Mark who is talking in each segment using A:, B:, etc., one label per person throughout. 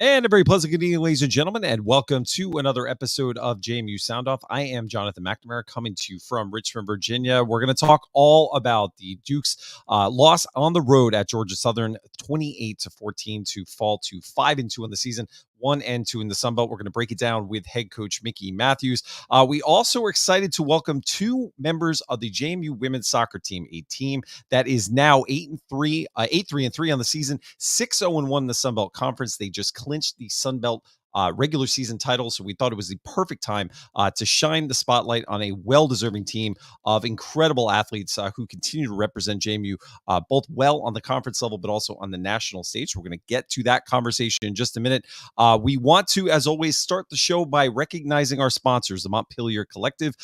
A: And a very pleasant good evening, ladies and gentlemen, and welcome to another episode of JMU Sound Off. I am Jonathan McNamara coming to you from Richmond, Virginia. We're going to talk all about the Duke's loss on the road at Georgia Southern, 28-14 to fall to 5-2 in the season. 1-2 in the Sun Belt. We're going to break it down with head coach Mickey Matthews. We also are excited to welcome two members of the JMU women's soccer team, a team that is now 8-3 on the season, 6-0-1 in the Sun Belt Conference. They just clinched the Sun Belt regular season title, so we thought it was the perfect time to shine the spotlight on a well-deserving team of incredible athletes who continue to represent JMU both well on the conference level, but also on the national stage. We're going to get to that conversation in just a minute. We want to, as always, start the show by recognizing our sponsors, the Montpelier Collective.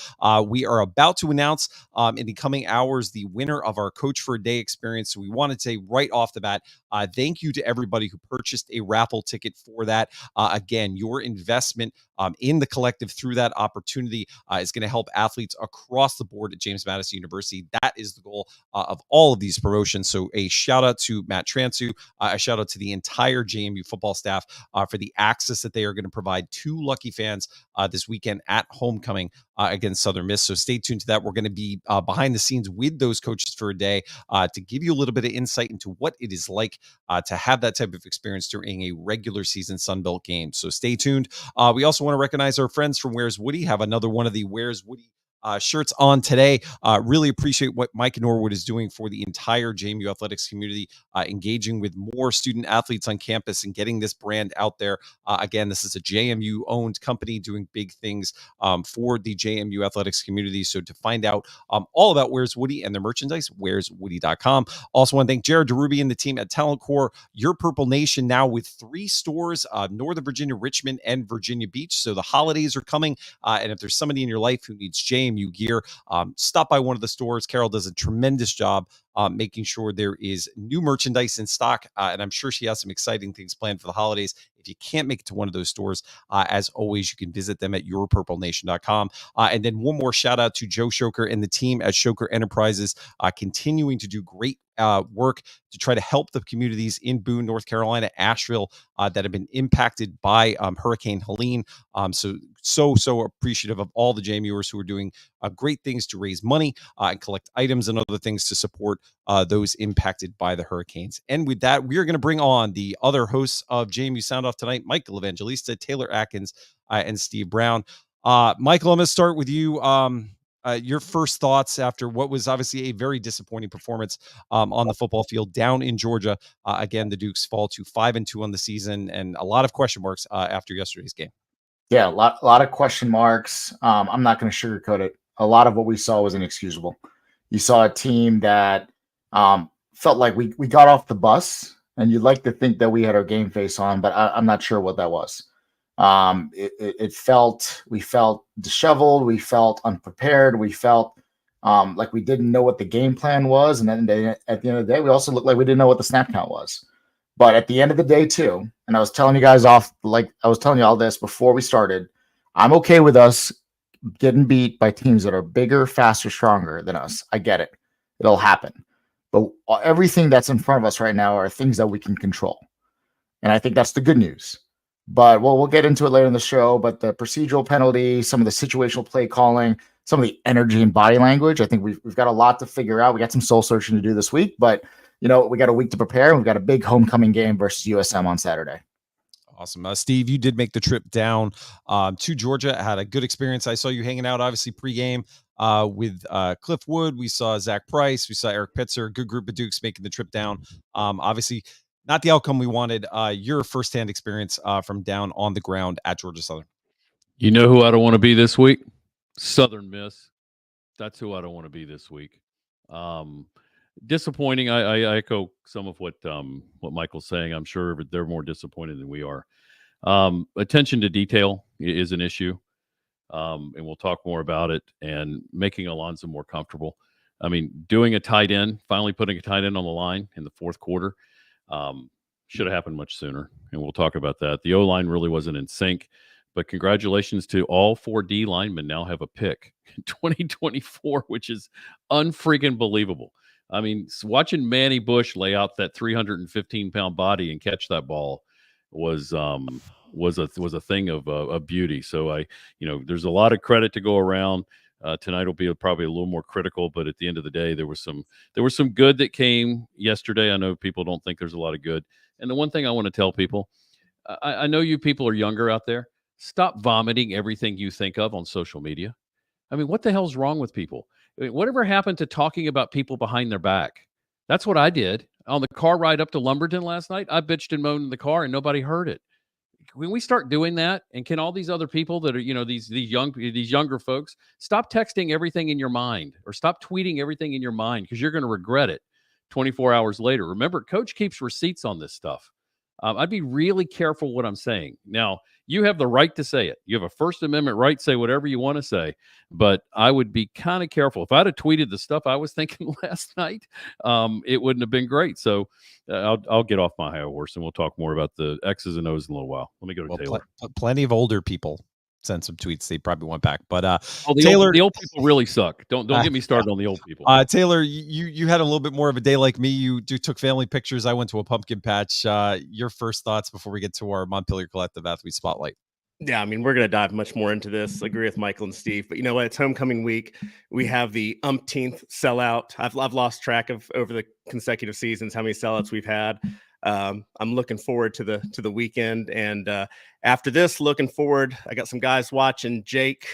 A: We are about to announce in the coming hours the winner of our Coach for a Day experience. So we want to say right off the bat, thank you to everybody who purchased a raffle ticket for that. Again, your investment in the collective through that opportunity is going to help athletes across the board at James Madison University. That is the goal of all of these promotions. So a shout out to Matt Transu, a shout out to the entire JMU football staff for the access that they are going to provide to lucky fans this weekend at homecoming against Southern Miss. So stay tuned to that. We're going to be behind the scenes with those coaches for a day to give you a little bit of insight into what it is like to have that type of experience during a regular season Sun Belt game. So stay tuned. We also want to recognize our friends from Where's Woody. Have another one of the Where's Woody shirts on today. Really appreciate what Mike Norwood is doing for the entire JMU athletics community, engaging with more student athletes on campus and getting this brand out there. Again, this is a JMU owned company doing big things for the JMU athletics community. So to find out all about Where's Woody and their merchandise, where'swoody.com. Also want to thank Jared DeRuby and the team at Talent Core, Your Purple Nation, now with 3 stores, Northern Virginia, Richmond, and Virginia Beach. So the holidays are coming. And if there's somebody in your life who needs JMU gear, stop by one of the stores. Carol does a tremendous job making sure there is new merchandise in stock. And I'm sure she has some exciting things planned for the holidays. If you can't make it to one of those stores, as always, you can visit them at yourpurplenation.com. And then one more shout out to Joe Shoker and the team at Shoker Enterprises, continuing to do great work to try to help the communities in Boone, North Carolina, Asheville, that have been impacted by Hurricane Helene. So appreciative of all the JMUers who are doing great things to raise money and collect items and other things to support those impacted by the hurricanes. And with that, we are going to bring on the other hosts of JMU Sound Off tonight, Michael Evangelista, Taylor Atkins, and Steve Brown. Michael, I'm going to start with you. Your first thoughts after what was obviously a very disappointing performance on the football field down in Georgia. Again, the Dukes fall to 5-2 on the season, and a lot of question marks after yesterday's game.
B: Yeah, a lot of question marks. I'm not going to sugarcoat it. A lot of what we saw was inexcusable. You saw a team that felt like we got off the bus, and you'd like to think that we had our game face on, but I'm not sure what that was. We felt disheveled. We felt unprepared. We felt like we didn't know what the game plan was. And then at the end of the day, we also looked like we didn't know what the snap count was. But at the end of the day too, and I was telling you guys I was telling you all this before we started, I'm okay with us getting beat by teams that are bigger, faster, stronger than us. I get it. It'll happen. But everything that's in front of us right now are things that we can control. And I think that's the good news. But we'll get into it later in the show. But the procedural penalty, some of the situational play calling, some of the energy and body language, I think we've got a lot to figure out. We got some soul searching to do this week, but we got a week to prepare, and we've got a big homecoming game versus USM on Saturday.
A: Awesome. Steve, you did make the trip down to Georgia. Had a good experience. I saw you hanging out, obviously, pregame with Cliff Wood. We saw Zach Price. We saw Eric Pitzer. Good group of Dukes making the trip down. Obviously, not the outcome we wanted. Your firsthand experience from down on the ground at Georgia Southern.
C: You know who I don't want to be this week? Southern Miss. That's who I don't want to be this week. Disappointing. I echo some of what Michael's saying. I'm sure they're more disappointed than we are. Attention to detail is an issue, and we'll talk more about it. And making Alonzo more comfortable. I mean, doing a tight end, finally putting a tight end on the line in the fourth quarter, should have happened much sooner. And we'll talk about that. The O-line really wasn't in sync. But congratulations to all 4 D linemen now have a pick in 2024, which is unfreaking believable. I mean, watching Manny Bush lay out that 315-pound body and catch that ball was a thing of beauty. So there's a lot of credit to go around. Tonight will be probably a little more critical, but at the end of the day, there was some good that came yesterday. I know people don't think there's a lot of good. And the one thing I want to tell people, I know you people are younger out there. Stop vomiting everything you think of on social media. I mean, what the hell's wrong with people? I mean, whatever happened to talking about people behind their back? That's what I did on the car ride up to Lumberton last night. I bitched and moaned in the car and nobody heard it. When we start doing that, and can all these other people that are, these younger folks, stop texting everything in your mind, or stop tweeting everything in your mind, because you're going to regret it 24 hours later. Remember, coach keeps receipts on this stuff. I'd be really careful what I'm saying. Now, you have the right to say it. You have a First Amendment right to say whatever you want to say, but I would be kind of careful. If I'd have tweeted the stuff I was thinking last night, it wouldn't have been great. So I'll get off my high horse, and we'll talk more about the X's and O's in a little while. Let me go to Taylor.
A: Plenty of older people sent some tweets. They probably went back, but
C: Taylor, the old people really suck. Don't get me started on the old people.
A: Taylor, you had a little bit more of a day like me. You took family pictures. I went to a pumpkin patch. Your first thoughts before we get to our Montpelier Collective Athlete Spotlight?
D: Yeah, I mean, we're going to dive much more into this. I agree with Michael and Steve, but you know what? It's homecoming week. We have the umpteenth sellout. I've lost track of over the consecutive seasons how many sellouts we've had. I'm looking forward to the weekend, and after this, looking forward. I got some guys watching. Jake,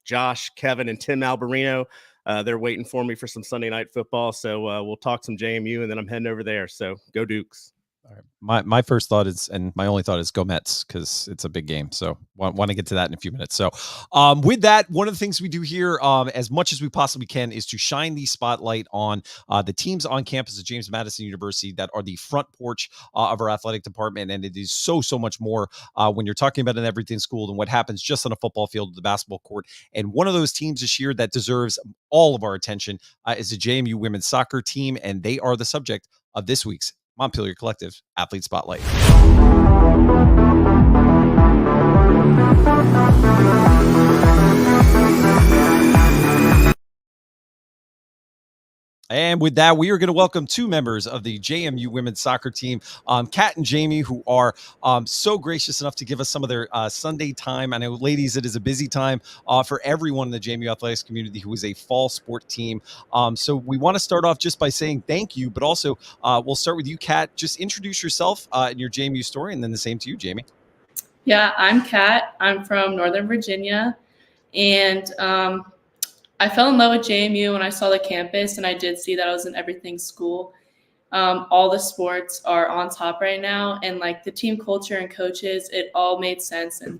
D: Josh, Kevin, and Tim Alberino. They're waiting for me for some Sunday night football, so we'll talk some JMU, and then I'm heading over there. So go Dukes.
A: All right. My first thought is, and my only thought is, go Mets, because it's a big game. So want to get to that in a few minutes. So with that, one of the things we do here, as much as we possibly can, is to shine the spotlight on the teams on campus at James Madison University that are the front porch of our athletic department. And it is so much more when you're talking about an everything school than what happens just on a football field or the basketball court. And one of those teams this year that deserves all of our attention is the JMU women's soccer team. And they are the subject of this week's Montpelier Collective Athlete Spotlight. And with that, we are going to welcome two members of the JMU women's soccer team, Kat and Jamie, who are so gracious enough to give us some of their Sunday time. I know, ladies, it is a busy time for everyone in the JMU athletics community who is a fall sport team. So we want to start off just by saying thank you, but also we'll start with you, Kat. Just introduce yourself and your JMU story, and then the same to you, Jamie.
E: Yeah, I'm Kat. I'm from Northern Virginia, and I fell in love with JMU when I saw the campus, and I did see that I was in everything school. All the sports are on top right now, and like the team culture and coaches, it all made sense. And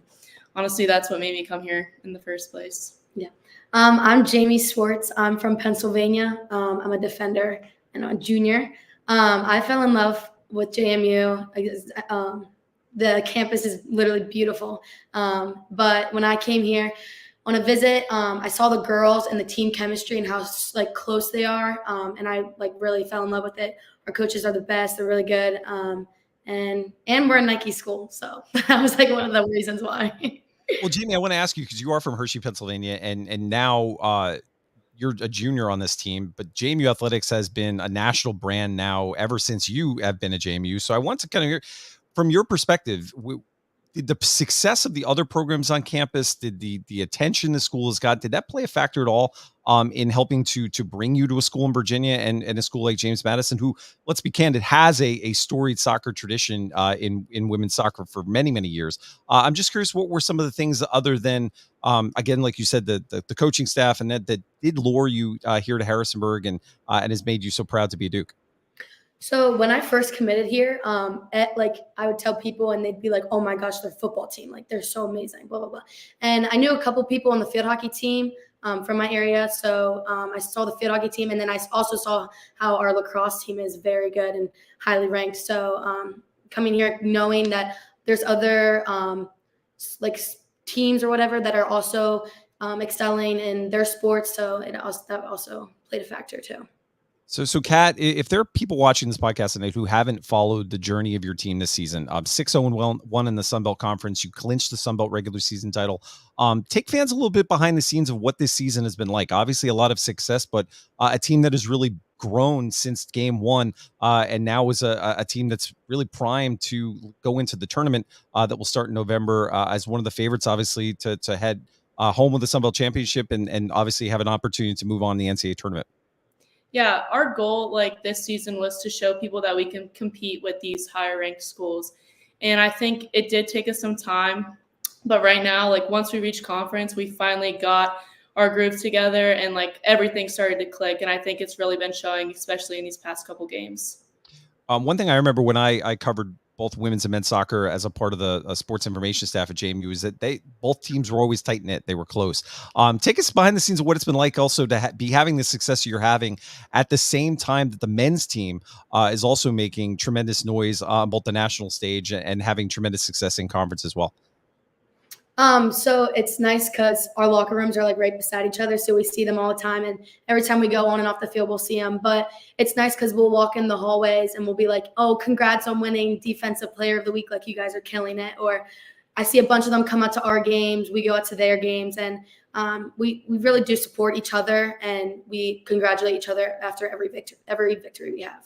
E: honestly, that's what made me come here in the first place.
F: Yeah. I'm Jamie Swartz. I'm from Pennsylvania. I'm a defender and a junior. I fell in love with JMU. The campus is literally beautiful. But when I came here on a visit, I saw the girls and the team chemistry and how like close they are. And I like really fell in love with it. Our coaches are the best. They're really good. And we're a Nike school. So that was like one of the reasons why.
A: Well, Jamie, I want to ask you, because you are from Hershey, Pennsylvania, and now you're a junior on this team, but JMU Athletics has been a national brand now ever since you have been at JMU. So I want to kind of hear from your perspective, did the success of the other programs on campus, did the attention the school has got, did that play a factor at all in helping to bring you to a school in Virginia and a school like James Madison, who, let's be candid, has a storied soccer tradition in women's soccer for many, many years? I'm just curious, what were some of the things other than, again, like you said, the coaching staff and that did lure you here to Harrisonburg and has made you so proud to be a Duke?
F: So when I first committed here, I would tell people and they'd be like, oh my gosh, their football team, like they're so amazing, blah, blah, blah. And I knew a couple people on the field hockey team from my area. So I saw the field hockey team, and then I also saw how our lacrosse team is very good and highly ranked. So coming here, knowing that there's other like teams or whatever that are also excelling in their sports. So that also played a factor too.
A: So Kat, if there are people watching this podcast tonight who haven't followed the journey of your team this season, 6-0-1 in the Sun Belt Conference, you clinched the Sun Belt regular season title. Take fans a little bit behind the scenes of what this season has been like. Obviously, a lot of success, but a team that has really grown since game one, and now is a team that's really primed to go into the tournament that will start in November as one of the favorites, obviously, to head home with the Sun Belt Championship and obviously have an opportunity to move on in the NCAA tournament.
E: Yeah, our goal like this season was to show people that we can compete with these higher ranked schools. And I think it did take us some time, but right now, like once we reached conference, we finally got our group together and like everything started to click. And I think it's really been showing, especially in these past couple games.
A: One thing I remember when I covered both women's and men's soccer as a part of the sports information staff at JMU is that both teams were always tight knit. They were close. Take us behind the scenes of what it's been like also to be having the success you're having at the same time that the men's team is also making tremendous noise on both the national stage and having tremendous success in conference as well.
F: So it's nice because our locker rooms are like right beside each other. So we see them all the time. And every time we go on and off the field, we'll see them. But it's nice because we'll walk in the hallways and we'll be like, oh, congrats on winning Defensive Player of the Week. Like you guys are killing it. Or I see a bunch of them come out to our games. We go out to their games. And we really do support each other. And we congratulate each other after every victory we have.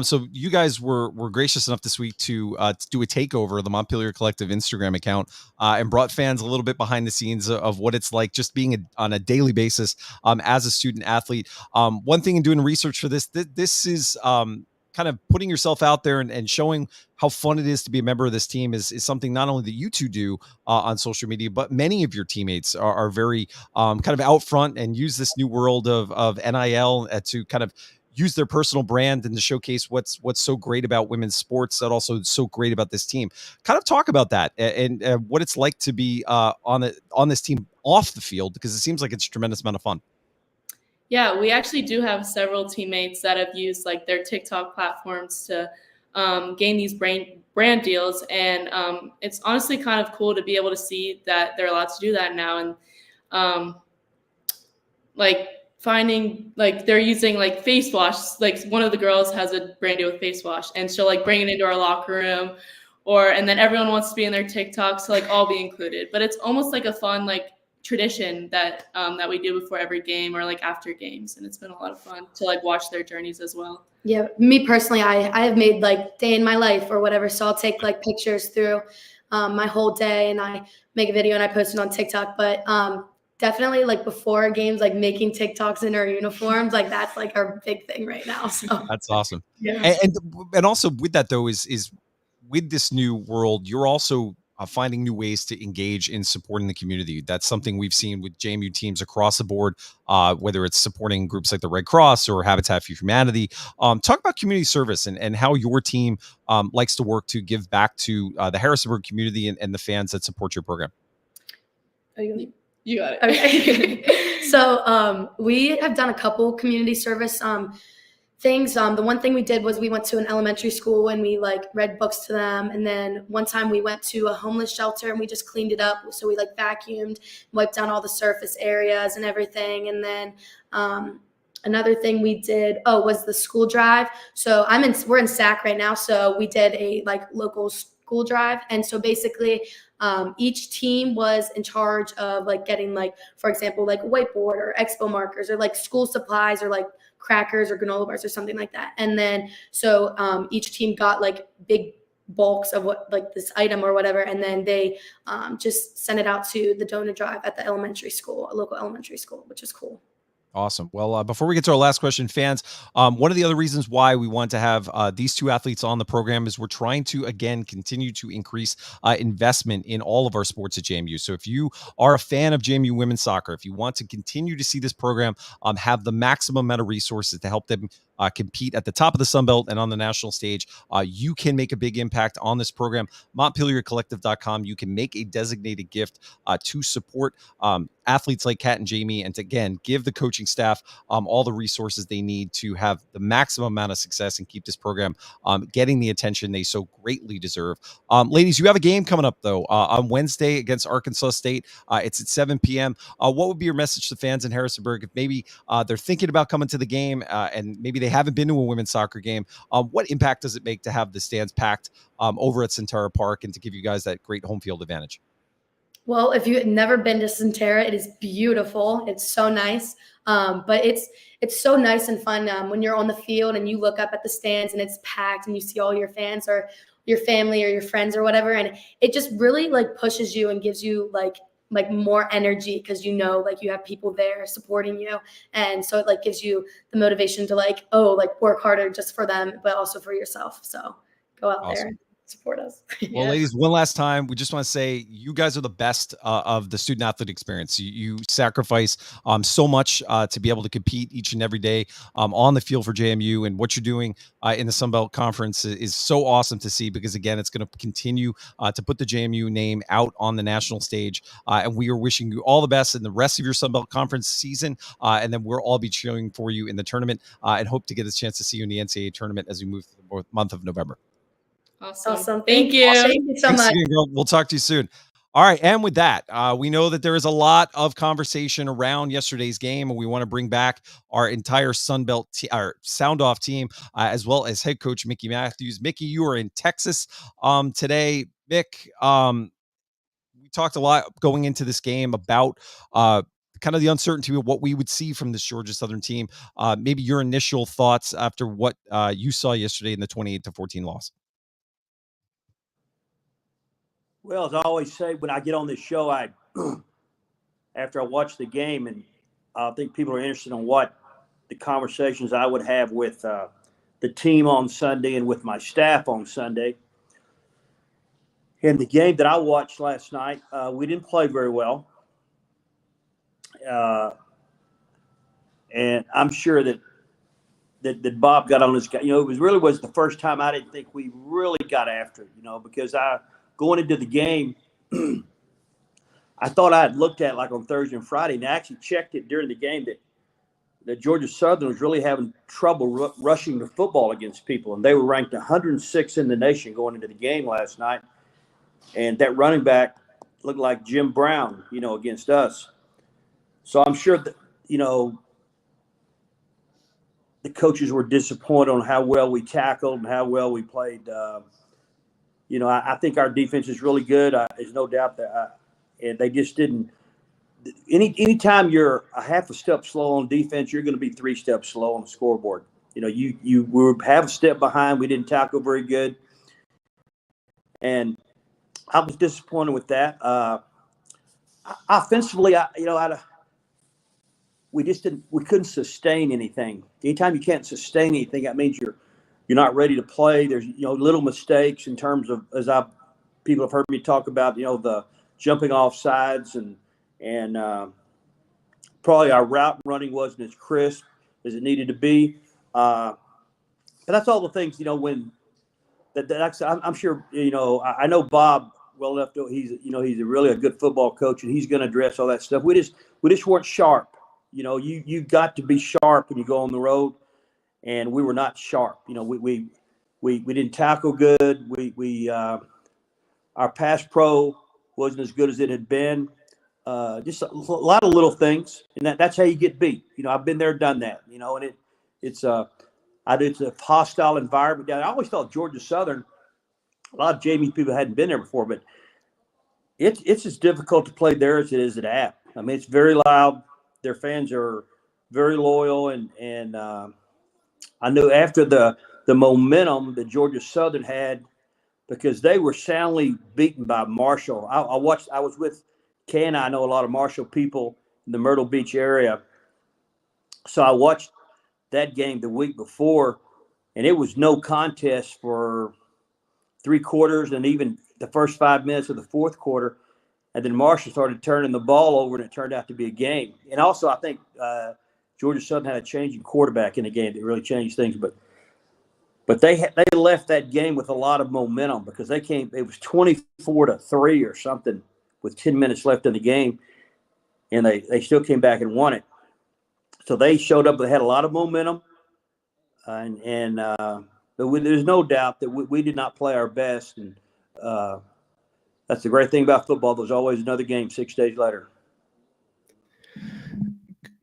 A: So you guys were gracious enough this week to do a takeover of the Montpelier Collective Instagram account and brought fans a little bit behind the scenes of what it's like just being on a daily basis as a student athlete. One thing in doing research for this is kind of putting yourself out there and showing how fun it is to be a member of this team is something not only that you two do on social media, but many of your teammates are very kind of out front and use this new world of NIL to kind of use their personal brand and to showcase what's so great about women's sports that also so great about this team. Kind of talk about that and what it's like to be on this team off the field, because it seems like it's a tremendous amount of fun.
E: Yeah, we actually do have several teammates that have used like their TikTok platforms to gain these brand deals. And it's honestly kind of cool to be able to see that they're allowed to do that now. And like finding like they're using like face wash. Like one of the girls has a brand deal with face wash and she'll like bring it into our locker room and then everyone wants to be in their TikTok. So like all be included, but it's almost like a fun, like tradition that we do before every game or like after games. And it's been a lot of fun to like watch their journeys as well.
F: Yeah. Me personally, I have made like day in my life or whatever. So I'll take like pictures through my whole day and I make a video and I post it on TikTok, but definitely like before games, like making TikToks in our uniforms, like that's like our big thing right now. So
A: that's awesome.
F: Yeah.
A: And also with that though is with this new world, you're also finding new ways to engage in supporting the community. That's something we've seen with JMU teams across the board, whether it's supporting groups like the Red Cross or Habitat for Humanity. Talk about community service and how your team likes to work to give back to the Harrisonburg community and the fans that support your program.
E: You got it.
F: Okay. So we have done a couple community service things. The one thing we did was we went to an elementary school and we like read books to them. And then one time we went to a homeless shelter and we just cleaned it up. So we like vacuumed, wiped down all the surface areas and everything. And then another thing we did was the school drive. So we're in SAC right now. So we did a like local school drive. And so basically each team was in charge of like getting like, for example, like a whiteboard or expo markers or like school supplies or like crackers or granola bars or something like that. And then so each team got like big bulks of what like this item or whatever. And then they just sent it out to the donor drive at the elementary school, a local elementary school, which is cool.
A: Awesome. Well, before we get to our last question, fans, one of the other reasons why we want to have these two athletes on the program is we're trying to, again, continue to increase investment in all of our sports at JMU. So if you are a fan of JMU women's soccer, if you want to continue to see this program have the maximum amount of resources to help them compete at the top of the Sun Belt and on the national stage, you can make a big impact on this program. MontpelierCollective.com. You can make a designated gift to support athletes like Kat and Jamie, and to, again, give the coaching staff all the resources they need to have the maximum amount of success and keep this program getting the attention they so greatly deserve. Ladies, you have a game coming up, though, on Wednesday against Arkansas State. It's at 7 p.m. What would be your message to fans in Harrisonburg if maybe they're thinking about coming to the game and maybe they haven't been to a women's soccer game? What impact does it make to have the stands packed over at Centaur Park and to give you guys that great home field advantage?
F: Well, if you've never been to Centera, it is beautiful. It's so nice. But it's so nice and fun when you're on the field and you look up at the stands and it's packed and you see all your fans or your family or your friends or whatever. And it just really like pushes you and gives you like more energy because you know like you have people there supporting you. And so it like gives you the motivation to like, oh, like work harder just for them, but also for yourself. So go out there. Support us.
A: Well, ladies, one last time, we just want to say you guys are the best of the student athlete experience. You sacrifice so much to be able to compete each and every day on the field for JMU, and what you're doing in the Sun Belt Conference is so awesome to see, because again, it's going to continue to put the JMU name out on the national stage. And we are wishing you all the best in the rest of your Sun Belt Conference season. And then we'll all be cheering for you in the tournament and hope to get a chance to see you in the NCAA tournament as we move through the month of November.
F: Awesome.
E: Thank you.
F: Thank you so much.
A: Again, girl. We'll talk to you soon. All right. And with that, we know that there is a lot of conversation around yesterday's game, and we want to bring back our entire Sunbelt, our Sound Off team, as well as head coach Mickey Matthews. Mickey, you are in Texas today. Mick, we talked a lot going into this game about kind of the uncertainty of what we would see from this Georgia Southern team. Maybe your initial thoughts after what you saw yesterday in the 28-14 loss.
G: Well, as I always say, when I get on this show, after I watch the game, and I think people are interested in what the conversations I would have with the team on Sunday and with my staff on Sunday. In the game that I watched last night, we didn't play very well. And I'm sure that Bob got on this guy. You know, it was the first time I didn't think we really got after it, because going into the game, I thought I had looked at it like on Thursday and Friday, and I actually checked it during the game that Georgia Southern was really having trouble rushing the football against people, and they were ranked 106 in the nation going into the game last night. And that running back looked like Jim Brown, against us. So I'm sure that, the coaches were disappointed on how well we tackled and how well we played. I think our defense is really good. There's no doubt that and they just didn't. Anytime you're a half a step slow on defense, you're going to be 3 steps slow on the scoreboard. We were half a step behind. We didn't tackle very good, and I was disappointed with that. Offensively, we couldn't sustain anything. Anytime you can't sustain anything, that means you're not ready to play. There's little mistakes in terms of, people have heard me talk about the jumping off sides and probably our route running wasn't as crisp as it needed to be. But that's all the things when I'm sure I know Bob well enough to he's really a good football coach, and he's going to address all that stuff. We just weren't sharp. You've got to be sharp when you go on the road. And we were not sharp. We didn't tackle good. Our pass pro wasn't as good as it had been. Just a lot of little things, and that's how you get beat. I've been there, done that. And it's a hostile environment. I always thought Georgia Southern, a lot of JMU people hadn't been there before, but it's as difficult to play there as it is at App. I mean, it's very loud. Their fans are very loyal, and I knew after the momentum that Georgia Southern had, because they were soundly beaten by Marshall. I was with Ken. I know a lot of Marshall people in the Myrtle Beach area. So I watched that game the week before, and it was no contest for 3 quarters and even the first 5 minutes of the fourth quarter. And then Marshall started turning the ball over, and it turned out to be a game. And also, I think Georgia Southern had a changing quarterback in the game that really changed things. But they left that game with a lot of momentum, because it was 24-3 or something with 10 minutes left in the game, and they still came back and won it. So they showed up. They had a lot of momentum, but there's no doubt that we did not play our best. And that's the great thing about football. There's always another game 6 days later.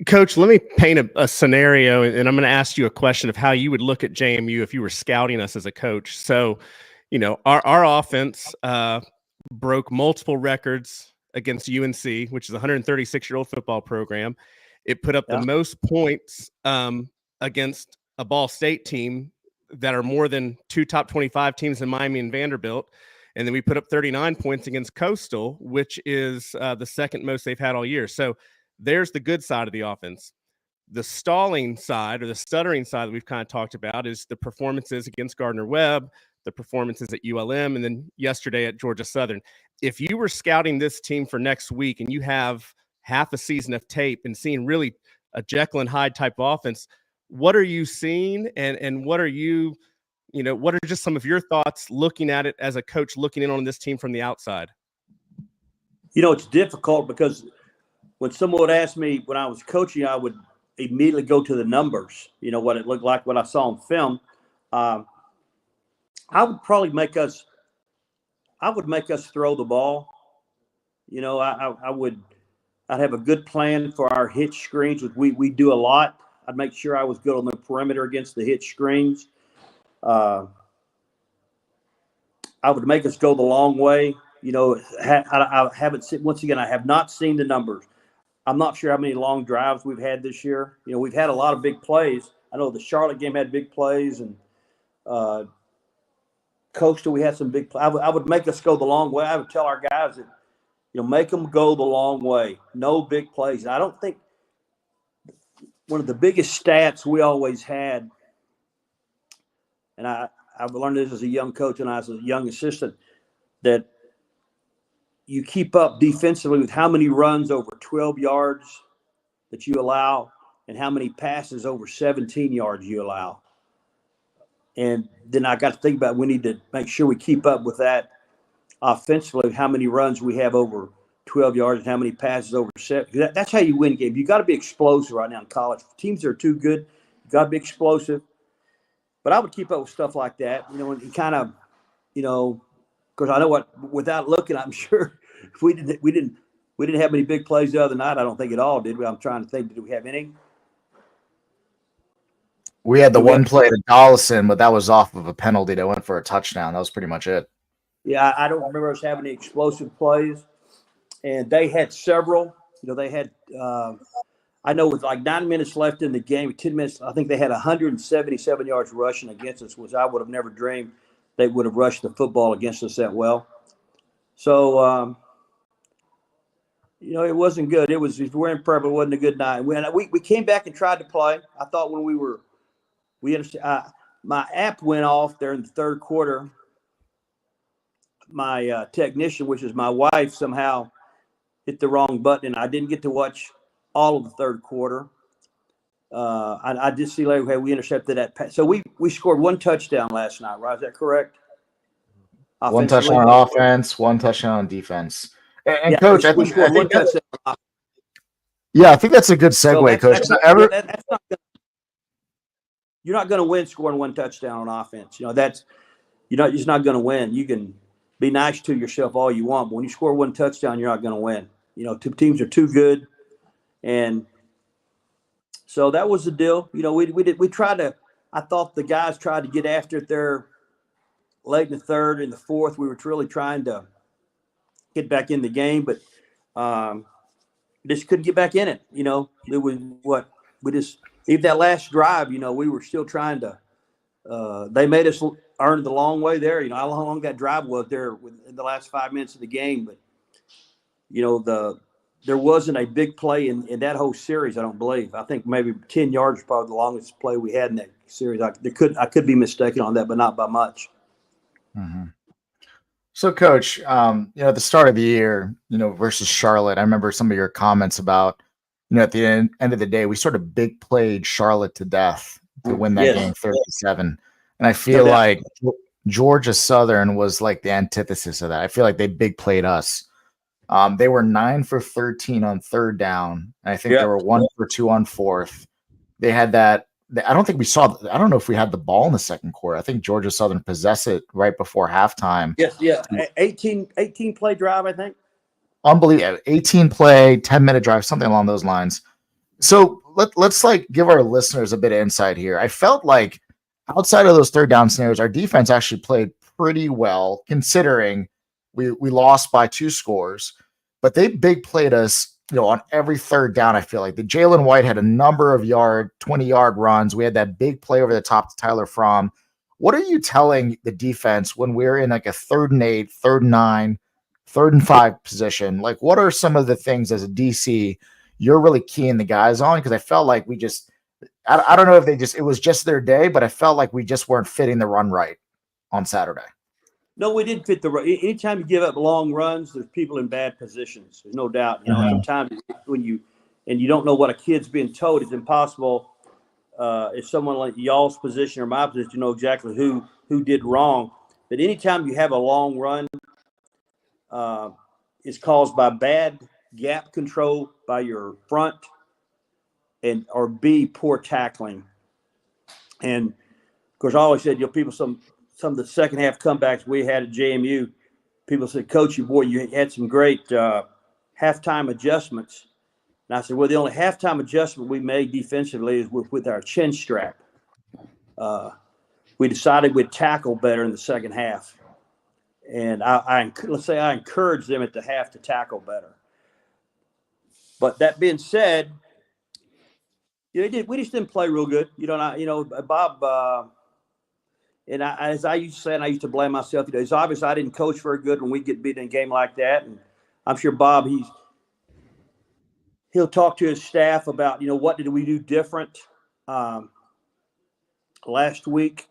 D: Coach, let me paint a scenario, and I'm going to ask you a question of how you would look at JMU if you were scouting us as a coach. So, our offense broke multiple records against UNC, which is a 136-year-old football program. It put up the most points against a Ball State team that are more than 2 top 25 teams in Miami and Vanderbilt. And then we put up 39 points against Coastal, which is the second most they've had all year. So there's the good side of the offense. The stalling side, or the stuttering side that we've kind of talked about, is the performances against Gardner-Webb, the performances at ULM, and then yesterday at Georgia Southern. If you were scouting this team for next week and you have half a season of tape and seeing really a Jekyll and Hyde type offense, what are you seeing, and what are you, what are just some of your thoughts looking at it as a coach looking in on this team from the outside?
G: It's difficult because when someone would ask me when I was coaching, I would immediately go to the numbers, what it looked like, what I saw on film. I would probably make us throw the ball. I'd have a good plan for our hitch screens, which we do a lot. I'd make sure I was good on the perimeter against the hitch screens. I would make us go the long way. I haven't seen, once again, I have not seen the numbers. I'm not sure how many long drives we've had this year. We've had a lot of big plays. I know the Charlotte game had big plays, and Coastal, we had some big plays. I would make us go the long way. I would tell our guys that, make them go the long way. No big plays. And I don't think one of the biggest stats we always had, and I've learned this as a young coach and as a young assistant, that you keep up defensively with how many runs over 12 yards that you allow and how many passes over 17 yards you allow. And then I got to think about, we need to make sure we keep up with that offensively, how many runs we have over 12 yards and how many passes over 7. That's how you win games. You got to be explosive right now in college. Teams that are too good, you got to be explosive. But I would keep up with stuff like that, and kind of, because I know without looking, I'm sure we didn't have any big plays the other night. I don't think at all, did we? I'm trying to think, did we have any?
B: We had the one play to Dollison, but that was off of a penalty that went for a touchdown. That was pretty much it.
G: Yeah, I don't remember us having any explosive plays. And they had several. They had I know with like 9 minutes left in the game, 10 minutes, I think they had 177 yards rushing against us, which I would have never dreamed they would have rushed the football against us that well. So, it wasn't good. It was, if we're in prep, it wasn't a good night. We came back and tried to play. I thought when we understand, my app went off there in the third quarter. My technician, which is my wife, somehow hit the wrong button, and I didn't get to watch all of the third quarter. I did see later, we intercepted that pass. So we scored one touchdown last night, right? Is that correct?
B: One touchdown on offense, one touchdown on defense. And yeah, Coach, I think one touchdown. Yeah, I think that's a good segue, Coach.
G: You're not going to win scoring one touchdown on offense. You're just not going to win. You can be nice to yourself all you want, but when you score one touchdown, you're not going to win. Two teams are too good. And so that was the deal. We tried to, I thought the guys tried to get after it there late in the third and the fourth. We were really trying to get back in the game, but just couldn't get back in it. It was even that last drive, we were still trying to, they made us earn the long way there. How long that drive was there in the last 5 minutes of the game, but there wasn't a big play in that whole series, I don't believe. I think maybe 10 yards was probably the longest play we had in that series. I could be mistaken on that, but not by much.
B: Mm-hmm. So, Coach, at the start of the year, versus Charlotte, I remember some of your comments about, at the end of the day, we sort of big played Charlotte to death to win that game 37. And I feel like Georgia Southern was like the antithesis of that. I feel like they big played us. They were 9 for 13 on third down. And I think they were 1 for 2 on fourth. They had that. I don't know if we had the ball in the second quarter. I think Georgia Southern possessed it right before halftime.
G: Yes, yeah. 18 play drive, I think.
B: Unbelievable. 18 play, 10-minute drive, something along those lines. So let's give our listeners a bit of insight here. I felt like outside of those third down scenarios, our defense actually played pretty well, considering we lost by 2 scores. but they big played us, on every third down. I feel like the Jalen White had a number of 20-yard runs. We had that big play over the top to Tyler Fromm. What are you telling the defense when we're in like a 3rd and 8, 3rd and 9, 3rd and 5 position? Like, what are some of the things as a DC you're really keying the guys on? Because I felt like we just, I don't know if it was just their day, but I felt like we just weren't fitting the run right on Saturday.
G: No, we didn't fit the run. Anytime you give up long runs, there's people in bad positions. There's no doubt. Sometimes when you don't know what a kid's being told, it's impossible. If someone like y'all's position or my position, you know exactly who did wrong. But anytime you have a long run, it's caused by bad gap control by your front or B, poor tackling. And of course, I always said, people, some of the second half comebacks we had at JMU, people said, Coach, you had some great halftime adjustments. And I said, well, the only halftime adjustment we made defensively is with our chin strap. We decided we'd tackle better in the second half. And let's say I encouraged them at the half to tackle better. But that being said, we just didn't play real good. Bob, as I used to say, and I used to blame myself, it's obvious I didn't coach very good when we get beat in a game like that. And I'm sure Bob, he'll talk to his staff about, what did we do different last week,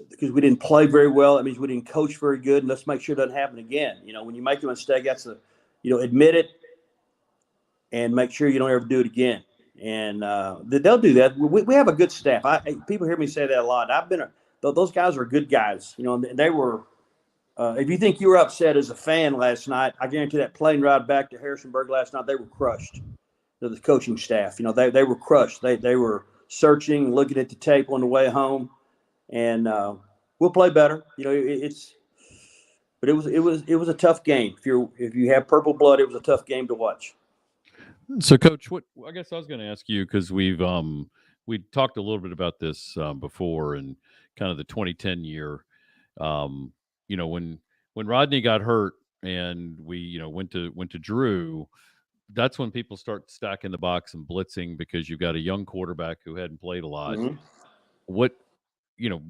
G: because we didn't play very well. That means we didn't coach very good, and let's make sure it doesn't happen again. When you make a mistake, that's admit it and make sure you don't ever do it again. And they'll do that. We have a good staff. People hear me say that a lot. Those guys are good guys. They were. If you think you were upset as a fan last night, I guarantee that plane ride back to Harrisonburg last night, they were crushed. The coaching staff, they were crushed. They were searching, looking at the tape on the way home, and we'll play better. But it was a tough game. If you have purple blood, it was a tough game to watch.
C: So, Coach, I guess I was going to ask you, because we talked a little bit about this before, and kind of the 2010 year. When Rodney got hurt and we went to Drew, that's when people start stacking the box and blitzing, because you've got a young quarterback who hadn't played a lot. Mm-hmm.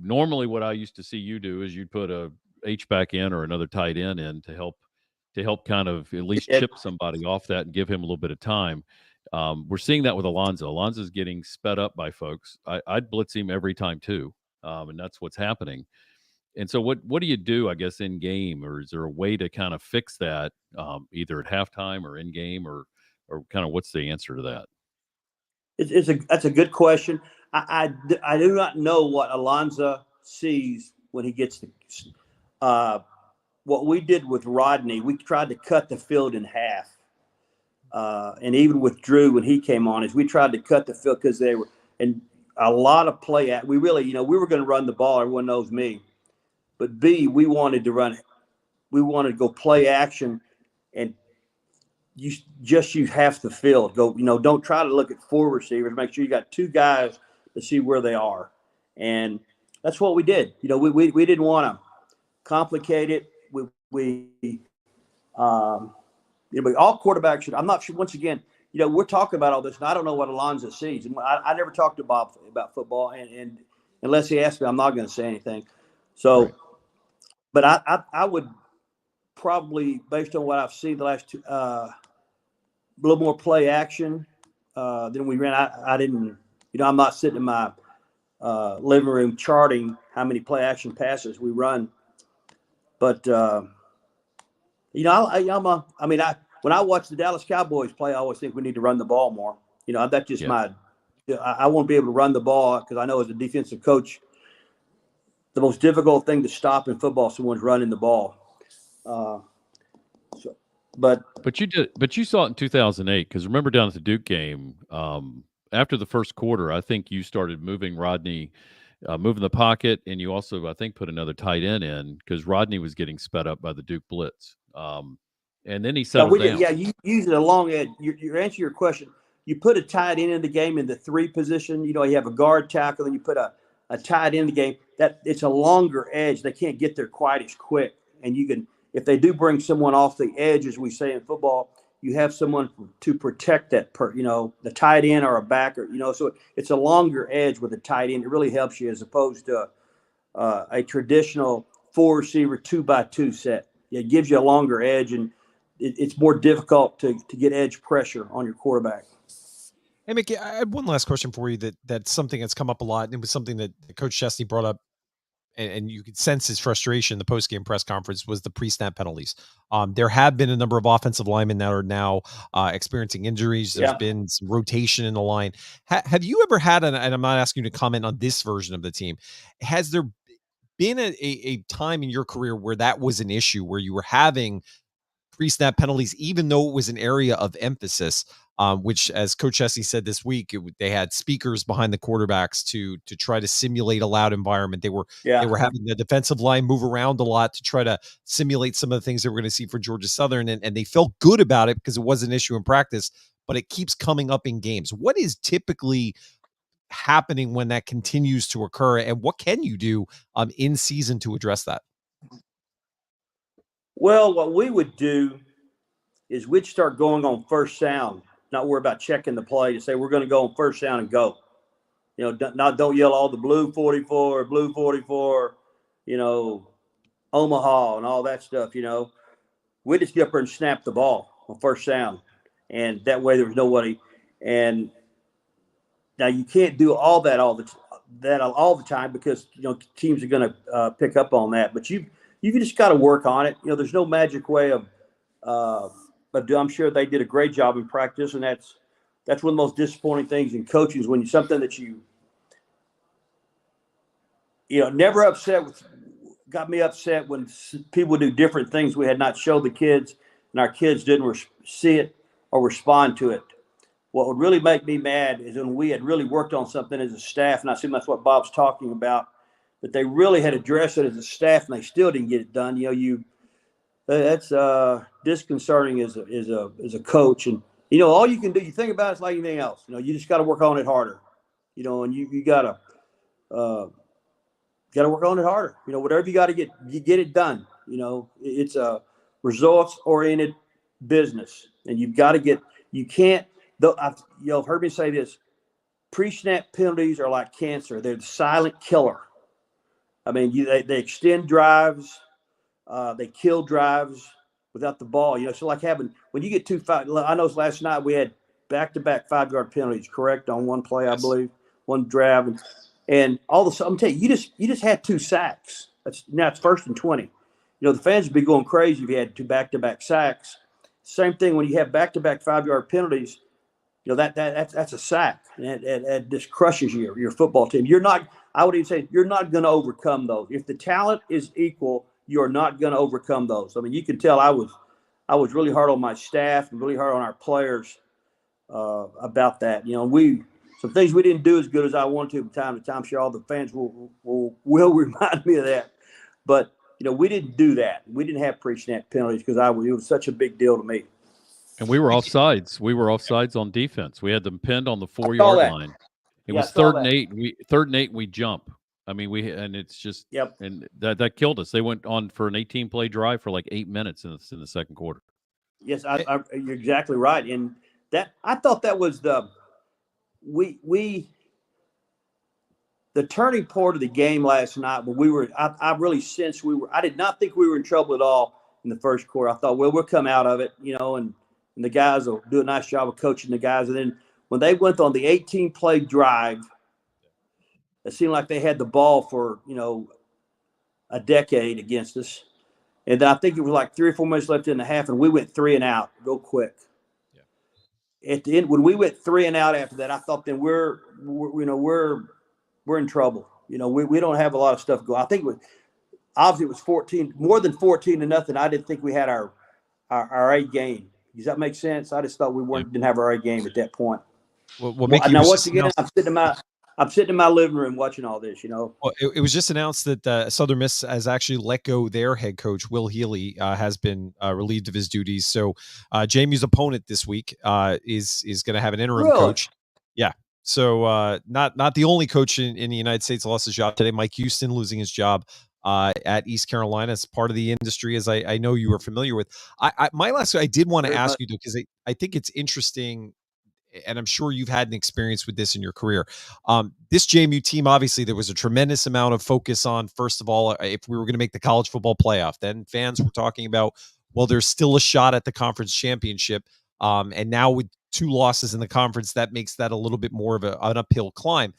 C: Normally what I used to see you do is you'd put a H-back in or another tight end in to help kind of at least chip somebody off that and give him a little bit of time. We're seeing that with Alonzo. Alonzo's getting sped up by folks. I'd blitz him every time too. And that's what's happening. And so what do you do, I guess, in game, or is there a way to kind of fix that either at halftime or in game, or kind of what's the answer to that?
G: That's a good question. I do not know what Alonzo sees when he gets what we did with Rodney. We tried to cut the field in half. And even with Drew, when he came on, we tried to cut the field because they were and a lot of play at. We really, we were going to run the ball. Everyone knows me. But B, we wanted to run. We wanted to go play action, and use half the field. Go, don't try to look at four receivers. Make sure you got two guys to see where they are, and that's what we did. We didn't want to complicate it. All quarterbacks should. I'm not sure. Once again, we're talking about all this, and I don't know what Alonzo sees. And I never talked to Bob about football, and unless he asked me, I'm not going to say anything. So. Right. But I would probably, based on what I've seen the last two, a little more play action than we ran. I didn't, I'm not sitting in my living room charting how many play action passes we run. But when I watch the Dallas Cowboys play, I always think we need to run the ball more. That's just I won't be able to run the ball because I know as a defensive coach, the most difficult thing to stop in football, someone's running the ball. But
C: you saw it in 2008, because remember down at the Duke game, after the first quarter, I think you started moving Rodney, moving the pocket, and you also, I think, put another tight end in because Rodney was getting sped up by the Duke blitz. And then he settled down.
G: You use it a long edge. Your answer to your question, you put a tight end in the game in the 3 position. You have a guard tackle, and you put a tight end in the game. That it's a longer edge. They can't get there quite as quick. And you can, if they do bring someone off the edge, as we say in football, you have someone to protect that, the tight end or a backer, so it's a longer edge with a tight end. It really helps you as opposed to a traditional 4-receiver 2x2 set. It gives you a longer edge, and it's more difficult to get edge pressure on your quarterback.
A: Hey, Mickey, I had one last question for you that's something that's come up a lot, and it was something that Coach Chesney brought up, and you could sense his frustration in the post-game press conference, was the pre-snap penalties. There have been a number of offensive linemen that are now experiencing injuries. There's been some rotation in the line. Have you ever had, and I'm not asking you to comment on this version of the team, has there been a time in your career where that was an issue, where you were having pre-snap penalties, even though it was an area of emphasis, which, as Coach Chesney said this week, they had speakers behind the quarterbacks to try to simulate a loud environment. They were having the defensive line move around a lot to try to simulate some of the things that we're going to see for Georgia Southern, and they felt good about it because it was an issue in practice, but it keeps coming up in games. What is typically happening when that continues to occur, and what can you do in season to address that?
G: Well, what we would do is we'd start going on first sound, not worry about checking the play, to say we're going to go on first down and go. Don't yell all the blue 44, Omaha and all that stuff. We just get up there and snap the ball on first down, and that way there was nobody. And now you can't do all that all the time because teams are going to pick up on that. But you just got to work on it. There's no magic way of. But I'm sure they did a great job in practice, and that's one of the most disappointing things in coaching is when something that never got me upset when people do different things we had not showed the kids, and our kids didn't see it or respond to it. What would really make me mad is when we had really worked on something as a staff, and I assume that's what Bob's talking about, that they really had addressed it as a staff and they still didn't get it done. That's disconcerting as a coach, and all you can do, you think about it, it's like anything else. You just got to work on it harder, and you gotta work on it harder. Whatever you got to get it done. It's a results oriented business, and you've got to get. You can't. You've heard me say this. Pre-snap penalties are like cancer. They're the silent killer. I mean, they extend drives. They kill drives without the ball. So like when you get 2-5, I know last night we had back-to-back 5-yard penalties, correct, on one play, I believe, one drive. And all of a sudden, I'm telling you, you just had 2 sacks. Now it's 1st and 20. The fans would be going crazy if you had 2 back-to-back sacks. Same thing when you have back-to-back 5-yard penalties. That's a sack, and it just crushes your football team. I would even say you're not going to overcome those. If the talent is equal, you're not going to overcome those. I mean, you can tell I was really hard on my staff and really hard on our players about that. Some things we didn't do as good as I wanted to from time to time. I'm sure all the fans will remind me of that. But we didn't do that. We didn't have pre-snap penalties because it was such a big deal to me.
C: And we were offsides. We were offsides on defense. We had them pinned on the 4-yard line. It was 3rd and 8. 3rd and 8. We jump. I mean, it's just, and that killed us. They went on for an 18-play drive for like 8 minutes in the second quarter.
G: Yes, you're exactly right. And that, I thought that was the turning point of the game last night. But I really sensed I did not think we were in trouble at all in the first quarter. I thought, well, we'll come out of it, and the guys will do a nice job of coaching the guys. And then when they went on the 18-play drive, it seemed like they had the ball for, a decade against us. And I think it was like 3 or 4 minutes left in the half, and we went 3 and out real quick. Yeah. At the end, when we went 3 and out after that, I thought then we're in trouble. We don't have a lot of stuff going. I think obviously it was 14, more than 14-0. I didn't think we had our A game. Does that make sense? I just thought we didn't have our A game at that point.
A: Well,
G: now once again, I'm sitting in my living room watching all this,
A: Well, it was just announced that Southern Miss has actually let go their head coach, Will Healy, has been relieved of his duties. So JMU's opponent this week is going to have an interim coach. Yeah. So not the only coach in the United States lost his job today. Mike Houston losing his job at East Carolina as part of the industry, as I know you are familiar with. My last, I did want to
G: Very
A: ask
G: much.
A: you though, because I think it's interesting, and I'm sure you've had an experience with this in your career. This JMU team, obviously, there was a tremendous amount of focus on, first of all, if we were going to make the college football playoff. Then fans were talking about, well, there's still a shot at the conference championship. And now with 2 losses in the conference, that makes that a little bit more of an uphill climb.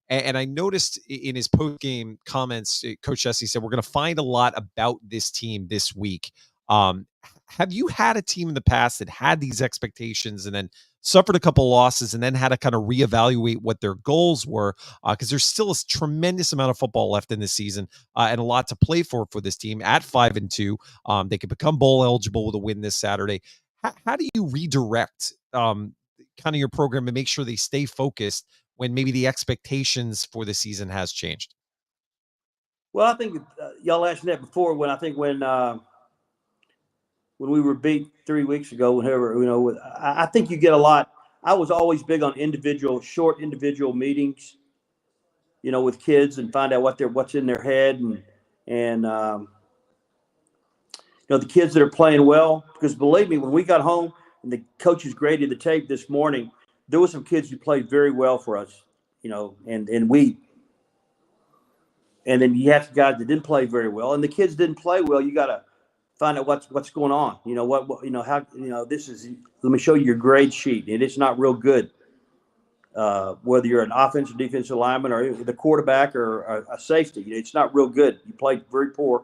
A: And I noticed in his post-game comments, Coach Jesse said, we're going to find a lot about this team this week. Have you had a team in the past that had these expectations and then suffered a couple losses and then had to kind of reevaluate what their goals were? Because there's still a tremendous amount of football left in this season and a lot to play for this team at 5-2. They could become bowl eligible with a win this Saturday. How do you redirect kind of your program and make sure they stay focused when maybe the expectations for the season has changed?
G: Well, I think y'all asked that before when we were beat 3 weeks ago, whenever, I think you get a lot. I was always big on short individual meetings, with kids and find out what's in their head and the kids that are playing well, because believe me, when we got home and the coaches graded the tape this morning, there were some kids who played very well for us, and then you have guys that didn't play very well, and the kids didn't play well. You got to find out what's going on. This is, let me show you your grade sheet, and it's not real good. Whether you're an offensive, defensive lineman, or the quarterback, or a safety, it's not real good. You played very poor,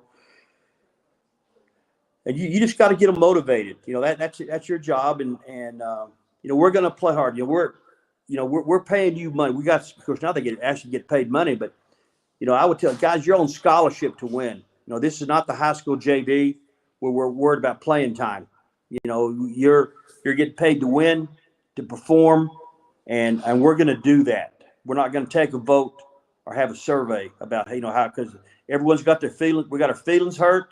G: and you just got to get them motivated. That's your job, and we're going to play hard. We're paying you money. We got, of course, now they actually get paid money, but I would tell guys, you're on scholarship to win. This is not the high school JV where we're worried about playing time. You're getting paid to win, to perform, and we're going to do that. We're not going to take a vote or have a survey about how, because everyone's got their feelings. We got our feelings hurt,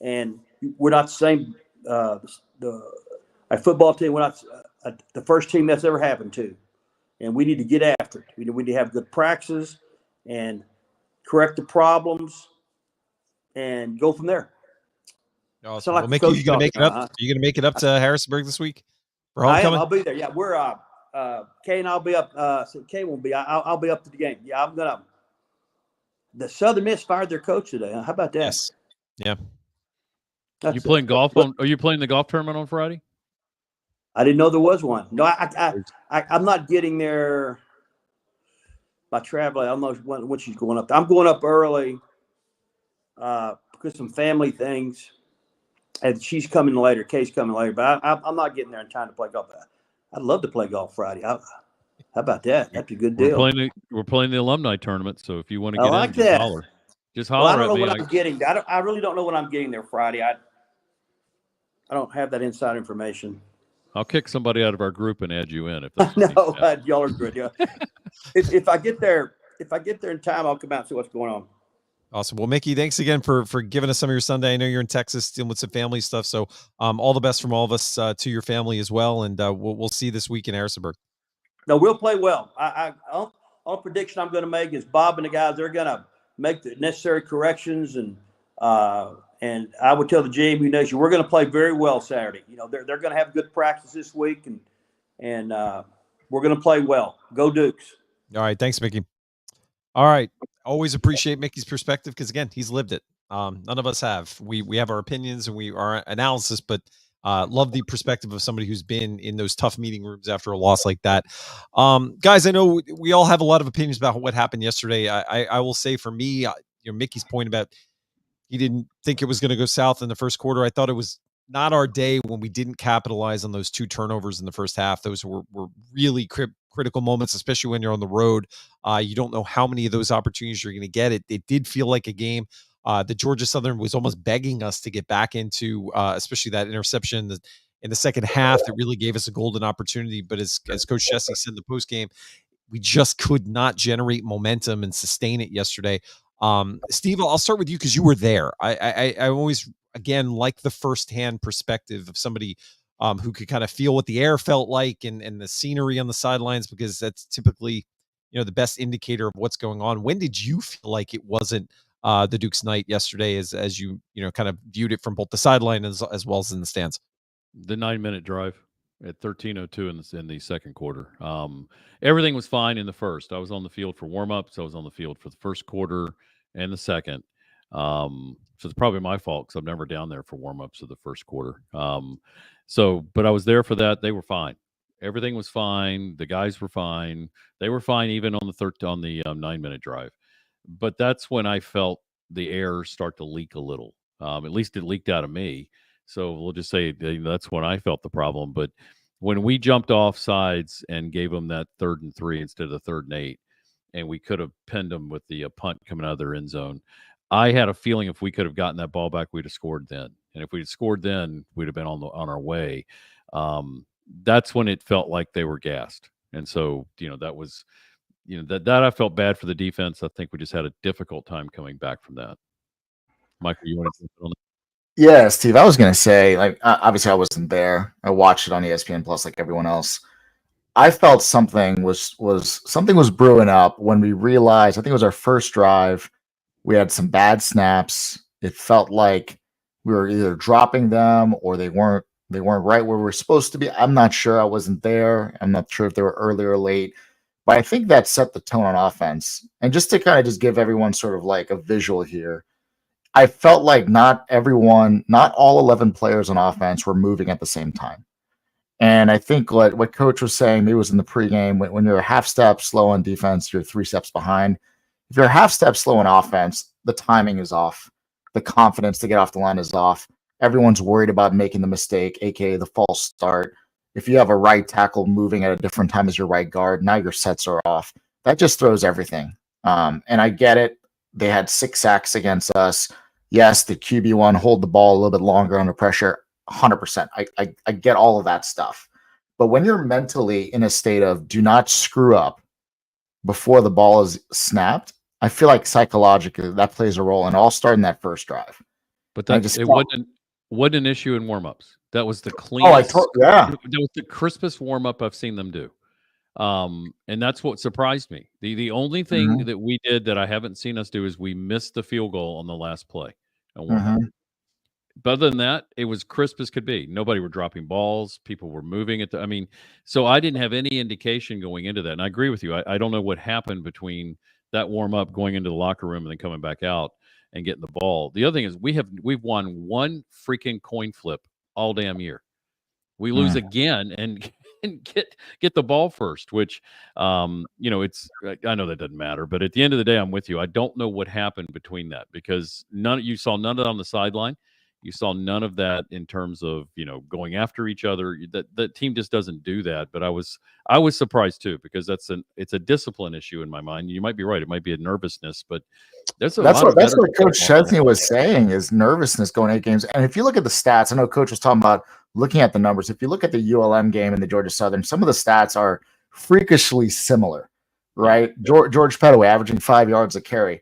G: and we're not the same. Our football team, we're not the first team that's ever happened to, and we need to get after it. We need to have good practices and correct the problems and go from there.
A: Awesome. Well, Mickey, you gonna make it up? Are you gonna make it up to Harrisonburg this week for homecoming?
G: I am. I'll be there. Yeah, we're Kay and I'll be up. Kay won't be. I'll be up to the game. Yeah, I'm gonna. The Southern Miss fired their coach today. How about that?
A: Yes. Yeah.
C: You playing golf on? Are you playing the golf tournament on Friday?
G: I didn't know there was one. No, I'm not getting there by traveling. I don't know when she's going up. I'm going up early because some family things, and she's coming later. Kay's coming later, but I'm not getting there in time to play golf. I'd love to play golf Friday. How about that? That's a good deal.
C: We're playing the alumni tournament, so if you want to get
G: like
C: in, just holler. Just holler
G: I don't know
C: at me.
G: what I'm getting. I really don't know when I'm getting there Friday. I don't have that inside information.
C: I'll kick somebody out of our group and add you in if that's
G: no, y'all are good. Yeah. if I get there in time, I'll come out and see what's going on.
A: Awesome. Well, Mickey, thanks again for giving us some of your Sunday. I know you're in Texas dealing with some family stuff, so all the best from all of us to your family as well, and we'll see you this week in Harrisonburg.
G: No, we'll play well. All prediction I'm going to make is Bob and the guys, they're going to make the necessary corrections, and I would tell the JMU Nation we're going to play very well Saturday. They're going to have good practice this week, and we're going to play well. Go Dukes!
A: All right, thanks, Mickey. All right, always appreciate Mickey's perspective because again, he's lived it. None of us have. We have our opinions and our analysis, but love the perspective of somebody who's been in those tough meeting rooms after a loss like that. Guys, I know we all have a lot of opinions about what happened yesterday. I will say for me, Mickey's point about he didn't think it was going to go south in the first quarter. I thought it was not our day when we didn't capitalize on those 2 turnovers in the first half. Those were really critical moments, especially when you're on the road. You don't know how many of those opportunities you're going to get. It did feel like a game that Georgia Southern was almost begging us to get back into, especially that interception in the second half that really gave us a golden opportunity. But as Coach Jesse said in the postgame, we just could not generate momentum and sustain it yesterday. Steve, I'll start with you because you were there. I always, again, like the firsthand perspective of somebody who could kind of feel what the air felt like and the scenery on the sidelines, because that's typically, the best indicator of what's going on. When did you feel like it wasn't the Duke's night yesterday, as you kind of viewed it from both the sideline as well as in the stands?
C: The 9-minute drive at 13:02 in the second quarter. Everything was fine in the first. I was on the field for warm-ups. I was on the field for the first quarter and the second. So it's probably my fault because I'm never down there for warm-ups of the first quarter. But I was there for that. They were fine. Everything was fine. The guys were fine. They were fine even on the 9-minute drive. But that's when I felt the air start to leak a little. At least it leaked out of me. So we'll just say that's when I felt the problem. But when we jumped off sides and gave them that 3rd and 3 instead of the 3rd and 8, and we could have pinned them with the punt coming out of their end zone, I had a feeling if we could have gotten that ball back, we'd have scored then. And if we'd scored then, we'd have been on our way. That's when it felt like they were gassed. And so, that was, that I felt bad for the defense. I think we just had a difficult time coming back from that. Michael, you want to on that?
B: Yeah, Steve, I was going to say, like, obviously I wasn't there. I watched it on ESPN Plus like everyone else. I felt something was brewing up when we realized, I think it was our first drive, we had some bad snaps. It felt like we were either dropping them or they weren't right where we were supposed to be. I'm not sure. I wasn't there. I'm not sure if they were early or late. But I think that set the tone on offense. And just to kind of just give everyone sort of like a visual here, I felt like not all 11 players on offense were moving at the same time. And I think what Coach was saying, maybe it was in the pregame, when you're a half step slow on defense, you're 3 steps behind. If you're a half step slow on offense, the timing is off. The confidence to get off the line is off. Everyone's worried about making the mistake, aka the false start. If you have a right tackle moving at a different time as your right guard, now your sets are off. That just throws everything. And I get it. They had 6 sacks against us. Yes, the QB1 hold the ball a little bit longer under pressure. 100%. I get all of that stuff. But when you're mentally in a state of do not screw up before the ball is snapped, I feel like psychologically that plays a role, and all start in that first drive.
C: But it wasn't an issue in warmups. That was the cleanest. That was the crispest warm-up I've seen them do. And that's what surprised me. The only thing that we did that I haven't seen us do is we missed the field goal on the last play. But other than that, it was crisp as could be. Nobody were dropping balls. People were moving it. So I didn't have any indication going into that. And I agree with you. I don't know what happened between that warm up, going into the locker room, and then coming back out and getting the ball. The other thing is we've won one freaking coin flip all damn year. We lose again and get the ball first, which it's, I know that doesn't matter, but at the end of the day, I'm with you. I don't know what happened between that, because you saw none of that on the sideline. You saw none of that in terms of, going after each other. That team just doesn't do that. But I was surprised too, because it's a discipline issue in my mind. You might be right. It might be a nervousness, but that's what
B: Coach Chesney was saying, is nervousness going 8 games. And if you look at the stats, I know Coach was talking about looking at the numbers. If you look at the ULM game and the Georgia Southern, some of the stats are freakishly similar, right? George Pettaway averaging 5 yards a carry.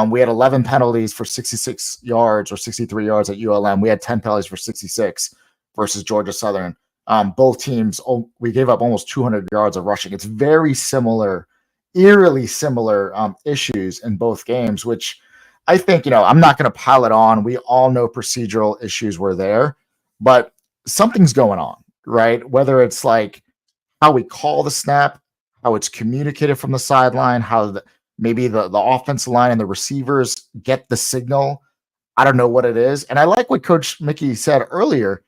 B: We had 11 penalties for 66 yards or 63 yards at ULM. We had 10 penalties for 66 versus Georgia Southern. Both teams, we gave up almost 200 yards of rushing. It's very similar, eerily similar issues in both games, which I think, I'm not going to pile it on. We all know procedural issues were there, but something's going on, right? Whether it's like how we call the snap, how it's communicated from the sideline, how maybe the offensive line and the receivers get the signal. I don't know what it is. And I like what Coach Mickey said earlier.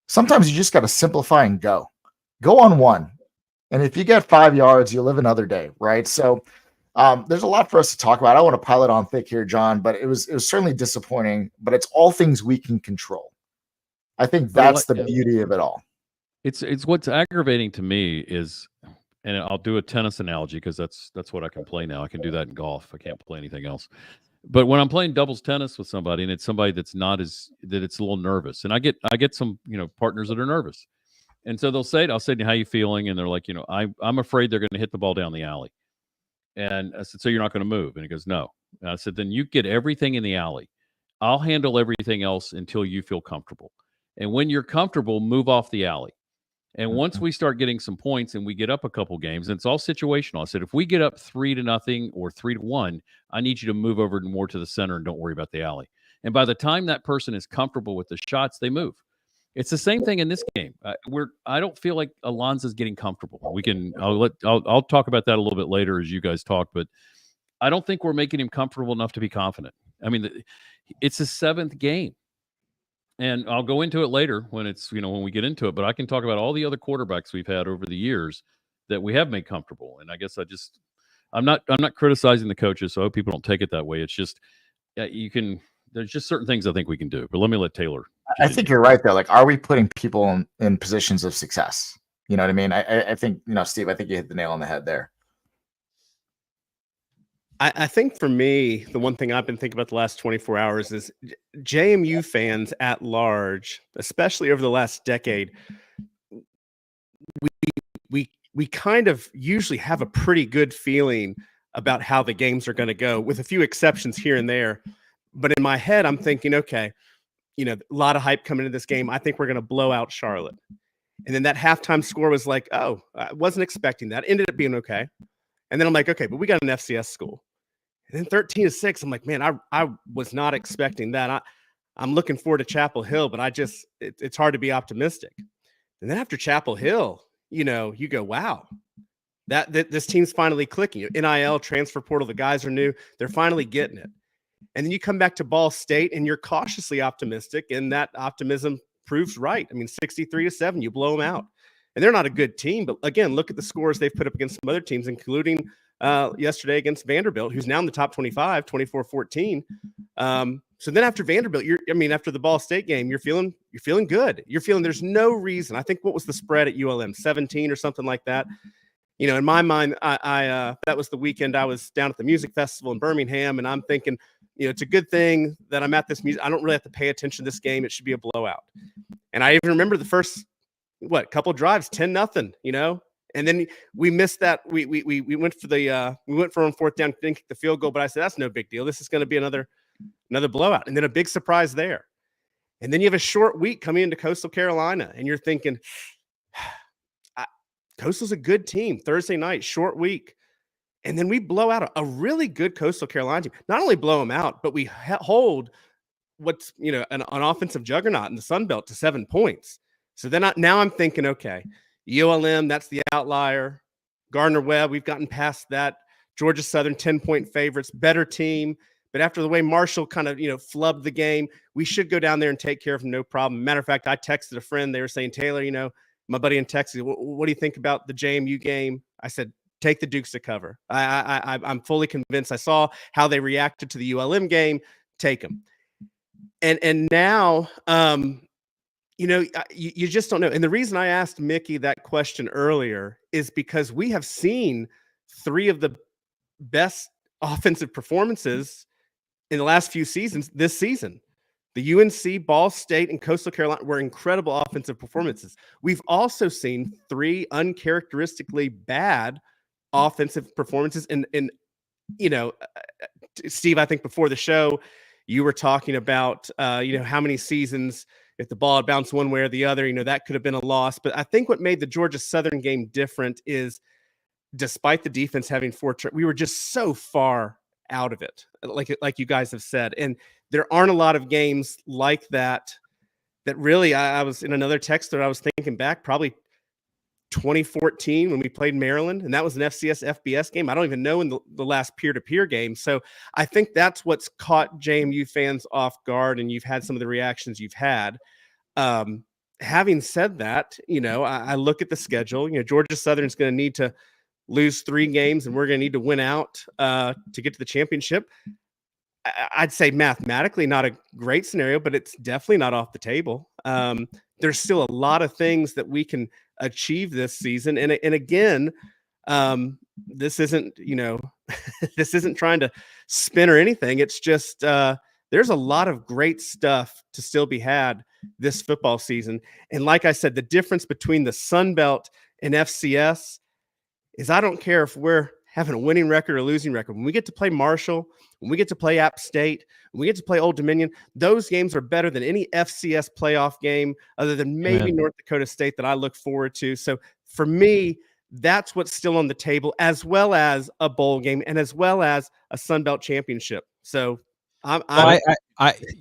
B: Sometimes you just got to simplify and go on one. And if you get 5 yards, you live another day, right? So there's a lot for us to talk about. I don't want to pile it on thick here, John, but it was certainly disappointing, but it's all things we can control. I think that's the beauty of it all.
C: It's what's aggravating to me is, and I'll do a tennis analogy because that's what I can play now. I can do that in golf. I can't play anything else. But when I'm playing doubles tennis with somebody, and it's somebody that's it's a little nervous, and I get some partners that are nervous, and so I'll say to you, how you feeling? And they're like, I'm afraid they're going to hit the ball down the alley. And I said, so you're not going to move? And he goes, no. And I said, then you get everything in the alley. I'll handle everything else until you feel comfortable. And when you're comfortable, move off the alley. And once we start getting some points and we get up a couple games, and it's all situational. I said, if we get up 3-0 or 3-1, I need you to move over more to the center and don't worry about the alley. And by the time that person is comfortable with the shots, they move. It's the same thing in this game. I don't feel like Alonzo's getting comfortable. I'll talk about that a little bit later as you guys talk, but I don't think we're making him comfortable enough to be confident. I mean, it's his 7th game. And I'll go into it later when when we get into it, but I can talk about all the other quarterbacks we've had over the years that we have made comfortable. And I guess I'm not criticizing the coaches, so I hope people don't take it that way. It's just there's just certain things I think we can do. But let me let Taylor.
B: I think you're right though. Like, are we putting people in positions of success? You know what I mean? I think, Steve, I think you hit the nail on the head there.
D: I think for me, the one thing I've been thinking about the last 24 hours is JMU fans at large, especially over the last decade, we kind of usually have a pretty good feeling about how the games are going to go, with a few exceptions here and there. But in my head, I'm thinking, okay, a lot of hype coming into this game. I think we're going to blow out Charlotte. And then that halftime score was like, oh, I wasn't expecting that. Ended up being okay. And then I'm like, okay, but we got an FCS school. And then 13-6, I'm like, man, I was not expecting that. I'm looking forward to Chapel Hill, but it's hard to be optimistic. And then after Chapel Hill, you go, wow, that this team's finally clicking. NIL, transfer portal, the guys are new. They're finally getting it. And then you come back to Ball State and you're cautiously optimistic, and that optimism proves right. I mean, 63-7, you blow them out. And they're not a good team, but again, look at the scores they've put up against some other teams, including yesterday against Vanderbilt, who's now in the top 25, 24-14. So then after Vanderbilt, after the Ball State game, you're feeling good. You're feeling there's no reason. I think what was the spread at ULM, 17 or something like that. In my mind, I that was the weekend I was down at the music festival in Birmingham, and I'm thinking, it's a good thing that I'm at this music. I don't really have to pay attention to this game. It should be a blowout. And I even remember the first couple drives, 10-0, and then we missed that. We went for on 4th down, didn't kick the field goal, but I said that's no big deal. This is going to be another blowout, and then a big surprise there. And then you have a short week coming into Coastal Carolina, and you're thinking, Coastal's a good team. Thursday night, short week, and then we blow out a really good Coastal Carolina team. Not only blow them out, but we hold what's an offensive juggernaut in the Sun Belt to 7 points. So then now I'm thinking, okay, ULM, that's the outlier. Gardner-Webb, we've gotten past that. Georgia Southern, 10-point favorites, better team. But after the way Marshall kind of, flubbed the game, we should go down there and take care of them, no problem. Matter of fact, I texted a friend. They were saying, Taylor, my buddy in Texas, what do you think about the JMU game? I said, take the Dukes to cover. I'm fully convinced. I saw how they reacted to the ULM game. Take them. And now, you just don't know. And the reason I asked Mickey that question earlier is because we have seen 3 of the best offensive performances in the last few seasons this season. The UNC, Ball State, and Coastal Carolina were incredible offensive performances. We've also seen 3 uncharacteristically bad offensive performances. And Steve, I think before the show, you were talking about, how many seasons, if the ball had bounced one way or the other, that could have been a loss. But I think what made the Georgia Southern game different is, despite the defense having 4 we were just so far out of it, like you guys have said. And there aren't a lot of games like that really, I was in another text that I was thinking back, probably 2014 when we played Maryland, and that was an FCS FBS game. I don't even know in the last peer-to-peer game. So I think that's what's caught JMU fans off guard, and you've had some of the reactions you've had. Having said that, I look at the schedule. Georgia Southern's going to need to lose 3 games, and we're going to need to win out to get to the championship. I'd say mathematically not a great scenario, but it's definitely not off the table. There's still a lot of things that we can achieve this season. And again, this isn't, this isn't trying to spin or anything. It's just there's a lot of great stuff to still be had this football season. And like I said, the difference between the Sun Belt and FCS is I don't care if we're having a winning record or losing record. When we get to play Marshall, when we get to play App State, when we get to play Old Dominion, those games are better than any FCS playoff game other than maybe North Dakota State that I look forward to. So for me, that's what's still on the table, as well as a bowl game and as well as a Sun Belt championship. So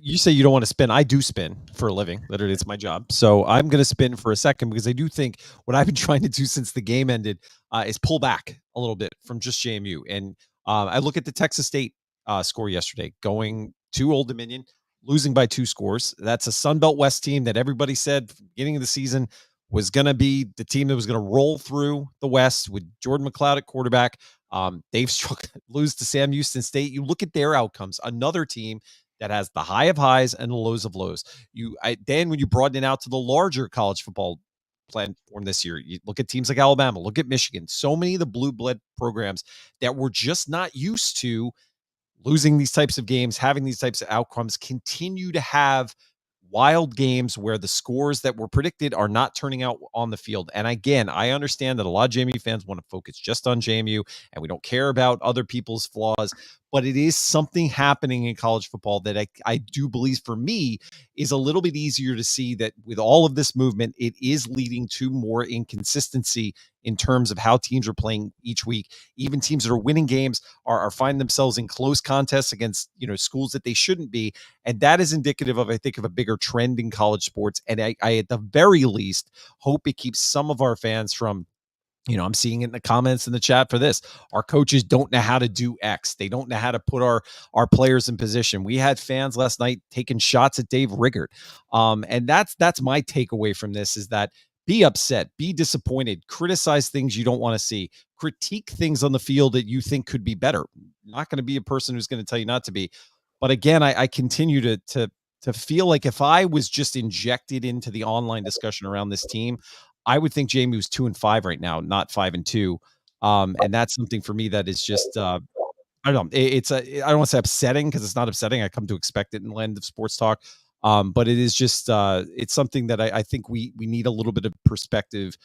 A: you say you don't want to spin. I do spin for a living. Literally, it's my job. So I'm going to spin for a second because I do think what I've been trying to do since the game ended is pull back a little bit from just JMU. And I look at the Texas State score yesterday, going to Old Dominion, losing by 2 scores. That's a Sun Belt West team that everybody said from the beginning of the season was going to be the team that was going to roll through the West with Jordan McLeod at quarterback. They've struggled, lose to Sam Houston State. You look at their outcomes, another team that has the high of highs and the lows of lows. Dan, when you broaden it out to the larger college football platform this year, you look at teams like Alabama, look at Michigan, so many of the blue blood programs that were just not used to losing these types of games, having these types of outcomes, continue to have wild games where the scores that were predicted are not turning out on the field. And again, I understand that a lot of JMU fans want to focus just on JMU and we don't care about other people's flaws, but it is something happening in college football that I do believe for me is a little bit easier to see that with all of this movement, it is leading to more inconsistency in terms of how teams are playing each week. Even teams that are winning games are finding themselves in close contests against, schools that they shouldn't be. And that is indicative of, I think, of a bigger trend in college sports. And I at the very least, hope it keeps some of our fans from, I'm seeing it in the comments in the chat for this. Our coaches don't know how to do X. They don't know how to put our players in position. We had fans last night taking shots at Dave Riggert. And that's my takeaway from this is that be upset, be disappointed, criticize things you don't want to see, critique things on the field that you think could be better. Not going to be a person who's going to tell you not to be. But again, I continue to feel like if I was just injected into the online discussion around this team, I would think JMU's 2-5 right now, not 5-2. And that's something for me that is just, I don't know. I don't want to say upsetting because it's not upsetting. I come to expect it in the land of sports talk. But it is just, it's something that I think we need a little bit of perspective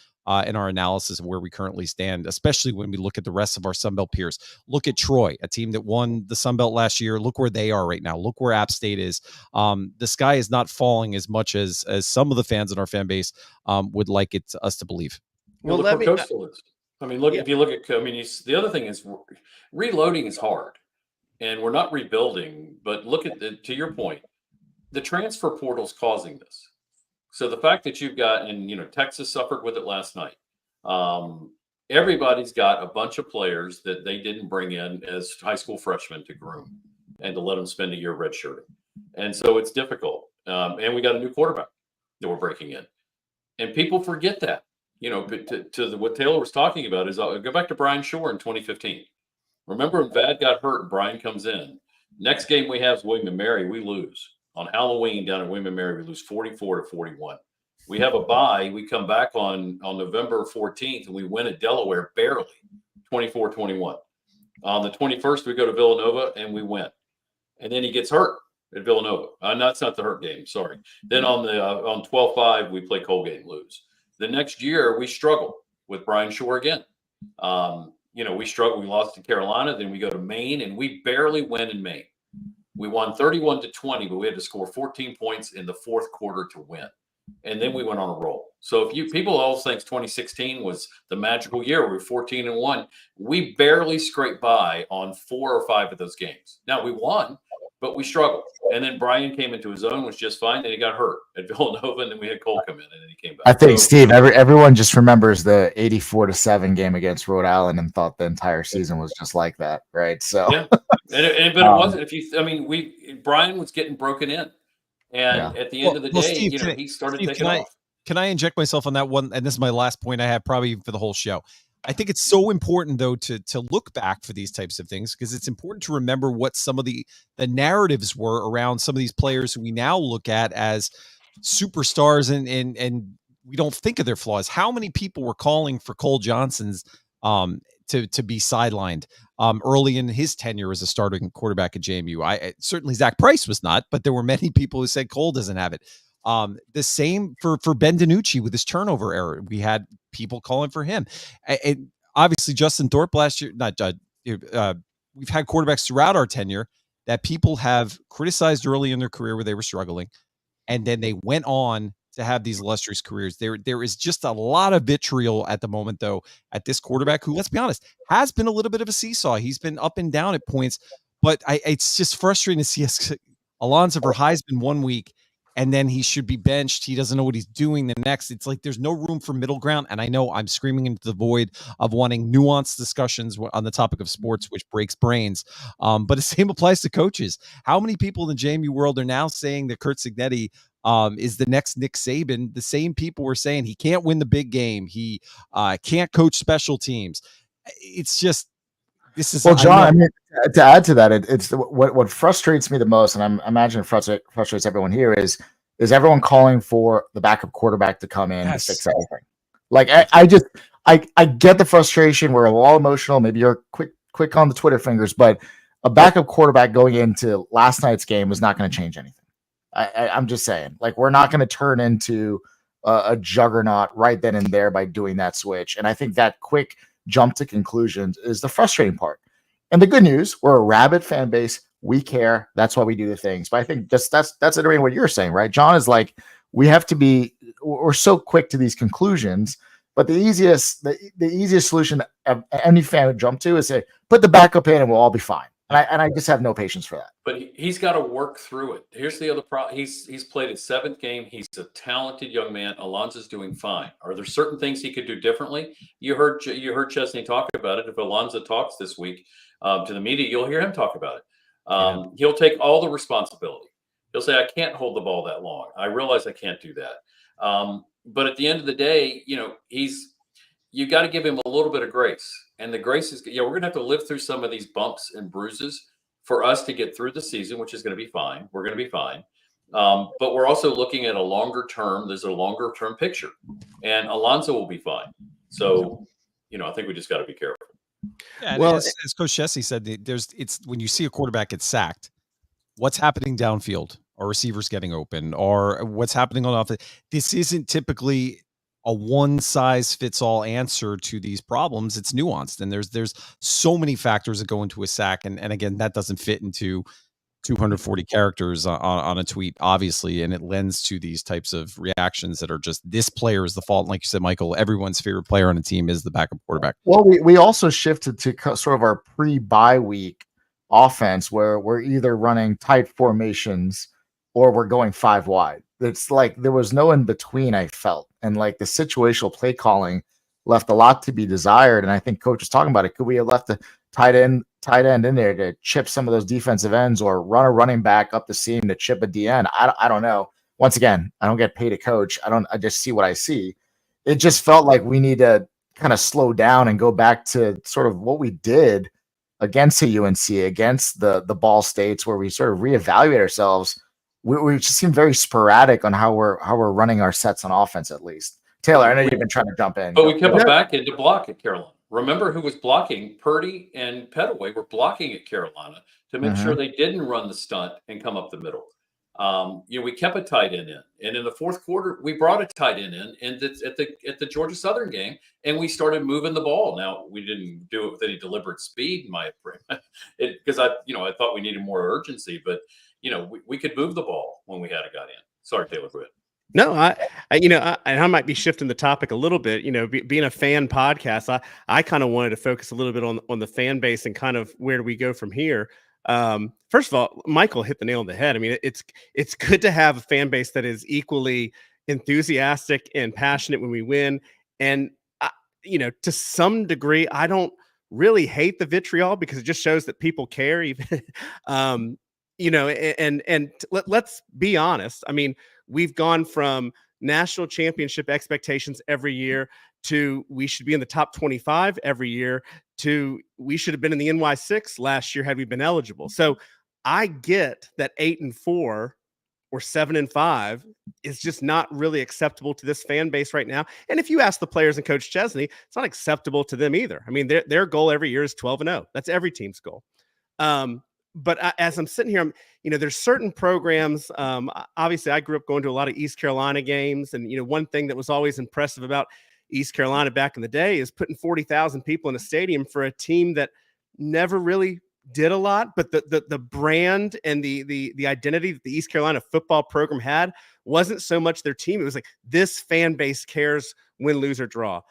A: in our analysis of where we currently stand, especially when we look at the rest of our Sunbelt peers. Look at Troy, a team that won the Sunbelt last year. Look where they are right now. Look where App State is. The sky is not falling as much as some of the fans in our fan base would like us to believe.
C: Well, look where Coastal is. I mean, look, if you look at, the other thing is reloading is hard and we're not rebuilding, but look at to your point, the transfer portal is causing this. So the fact that you've got, and Texas suffered with it last night. Everybody's got a bunch of players that they didn't bring in as high school freshmen to groom and to let them spend a year redshirting. And so it's difficult. And we got a new quarterback that we're breaking in. And people forget that, what Taylor was talking about is I'll go back to Brian Shore in 2015. Remember when Vad got hurt and Brian comes in? Next game we have is William and Mary. We lose. On Halloween down in William and Mary, we lose 44-41. We have a bye. We come back on November 14th, and we win at Delaware barely, 24-21. On the 21st, we go to Villanova, and we win. And then he gets hurt at Villanova. That's not the hurt game, sorry. Then on 12-5, we play Colgate and lose. The next year, we struggle with Brian Shore again. We struggle. We lost to Carolina. Then we go to Maine, and we barely win in Maine. We won 31-20, but we had to score 14 points in the fourth quarter to win. And then we went on a roll. So people always think 2016 was the magical year where we were 14-1. We barely scraped by on 4 or 5 of those games. Now we won, but we struggled. And then Brian came into his own, was just fine. Then he got hurt at Villanova, and then we had Cole come in, and then he came back.
B: I think, Steve, everyone just remembers the 84-7 game against Rhode Island and thought the entire season was just like that, right? So,
C: yeah. But it wasn't. Brian was getting broken in. And at the end of the day, Steve, he started taking off.
A: Can I inject myself on that one? And this is my last point I have probably for the whole show. I think it's so important, though, to look back for these types of things, because it's important to remember what some of the narratives were around some of these players who we now look at as superstars and we don't think of their flaws. How many people were calling for Cole Johnson's to be sidelined early in his tenure as a starting quarterback at JMU? Certainly Zach Price was not, but there were many people who said Cole doesn't have it. The same for Ben DiNucci with his turnover error. We had people calling for him. obviously Justin Thorpe last year, we've had quarterbacks throughout our tenure that people have criticized early in their career where they were struggling, and then they went on to have these illustrious careers. There is just a lot of vitriol at the moment, though, at this quarterback who, let's be honest, has been a little bit of a seesaw. He's been up and down at points, but it's just frustrating to see us Alonzo for Heisman 1 week, and then he should be benched. He doesn't know what he's doing the next. It's like there's no room for middle ground. And I know I'm screaming into the void of wanting nuanced discussions on the topic of sports, which breaks brains. But the same applies to coaches. How many people in the JMU world are now saying that Curt Cignetti is the next Nick Saban? The same people were saying he can't win the big game. He can't coach special teams. It's just, this is,
B: well, John, I mean, to add to that, it's what frustrates me the most, and I imagine frustrates everyone here, is everyone calling for the backup quarterback to come in to fix everything. Like I get the frustration. We're all emotional. Maybe you're quick on the Twitter fingers, but a backup quarterback going into last night's game was not going to change anything. I'm just saying, like, we're not going to turn into a juggernaut right then and there by doing that switch. And I think that quick jump to conclusions is the frustrating part. And the good news, we're a rabid fan base. We care. That's why we do the things. But I think that's iterating what you're saying, right? John is like, we're so quick to these conclusions, but the easiest solution any fan would jump to is say, put the backup in and we'll all be fine. And I just have no patience for that.
C: But he's got to work through it. Here's the other problem. He's played his 7th game. He's a talented young man. Alonzo's doing fine. Are there certain things he could do differently? You heard Chesney talk about it. If Alonzo talks this week to the media, you'll hear him talk about it. He'll take all the responsibility. He'll say, I can't hold the ball that long. I realize I can't do that. But at the end of the day, you got to give him a little bit of grace. And the grace is, we're going to have to live through some of these bumps and bruises for us to get through the season, which is going to be fine. We're going to be fine. But we're also looking at a longer term. There's a longer term picture, and Alonzo will be fine. So, I think we just got to be careful.
A: Yeah, well, as Coach Chesney said, it's when you see a quarterback get sacked, what's happening downfield? Are receivers getting open? Or what's happening on offense? This isn't typically a one-size-fits-all answer to these problems. It's nuanced, and there's so many factors that go into a sack, and again, that doesn't fit into 240 characters on a tweet, obviously, and it lends to these types of reactions that are just, this player is the fault. Like you said, Michael, everyone's favorite player on a team is the backup quarterback.
B: Well, we also shifted to sort of our pre-bye week offense where we're either running tight formations or we're going 5 wide. It's like there was no in between, I felt. And like the situational play calling left a lot to be desired. And I think Coach was talking about it. Could we have left the tight end in there to chip some of those defensive ends or run a running back up the seam to chip a DN? I don't know. Once again, I don't get paid to coach. I just see what I see. It just felt like we need to kind of slow down and go back to sort of what we did against the UNC, against the Ball States, where we sort of reevaluate ourselves. We just seem very sporadic on how we're running our sets on offense, at least. Taylor, I know you've been trying to jump in.
C: But we kept it back into block at Carolina. Remember who was blocking? Purdy and Pettaway were blocking at Carolina to make sure they didn't run the stunt and come up the middle. We kept a tight end in. And in the fourth quarter, we brought a tight end in and at the Georgia Southern game, and we started moving the ball. Now, we didn't do it with any deliberate speed, in my opinion, because I thought we needed more urgency, but we could move the ball when we had a guy in. Sorry, Taylor, go ahead.
D: No, I might be shifting the topic a little bit. Being a fan podcast, I kind of wanted to focus a little bit on the fan base and kind of where do we go from here. First of all, Michael hit the nail on the head. I mean, it's good to have a fan base that is equally enthusiastic and passionate when we win. And to some degree, I don't really hate the vitriol because it just shows that people care. Even, and let's be honest. I mean, we've gone from national championship expectations every year to we should be in the top 25 every year to we should have been in the NY6 last year had we been eligible. So I get that 8-4 or 7-5 is just not really acceptable to this fan base right now. And if you ask the players and Coach Chesney, it's not acceptable to them either. I mean, their goal every year is 12-0. That's every team's goal. But as I'm sitting here, there's certain programs. Obviously, I grew up going to a lot of East Carolina games. And, one thing that was always impressive about East Carolina back in the day is putting 40,000 people in a stadium for a team that never really did a lot, but the brand and the identity that the East Carolina football program had wasn't so much their team. It was like, this fan base cares, win, lose, or draw.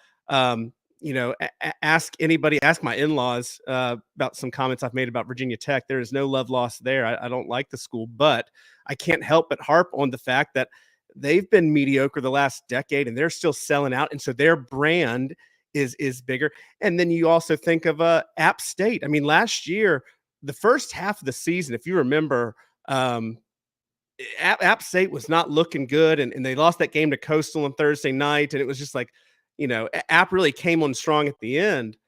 D: Ask anybody, ask my in-laws about some comments I've made about Virginia Tech. There is no love lost there. I don't like the school, but I can't help but harp on the fact that they've been mediocre the last decade and they're still selling out. And so their brand is bigger. And then you also think of App State. I mean, last year, the first half of the season, if you remember, App State was not looking good, and they lost that game to Coastal on Thursday night, and it was just like, App really came on strong at the end.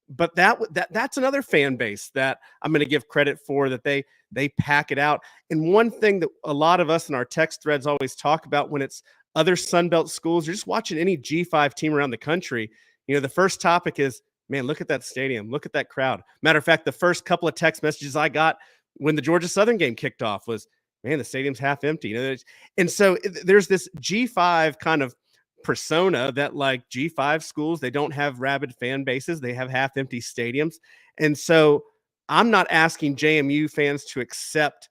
D: But that's another fan base that I'm going to give credit for, that they pack it out. And one thing that a lot of us in our text threads always talk about when it's other Sunbelt schools, you're just watching any G5 team around the country, the first topic is, man, look at that stadium. Look at that crowd. Matter of fact, the first couple of text messages I got when the Georgia Southern game kicked off was, man, the stadium's half empty. And so there's this G5 kind of persona that, like, G5 schools, they don't have rabid fan bases. They have half empty stadiums. And so I'm not asking JMU fans to accept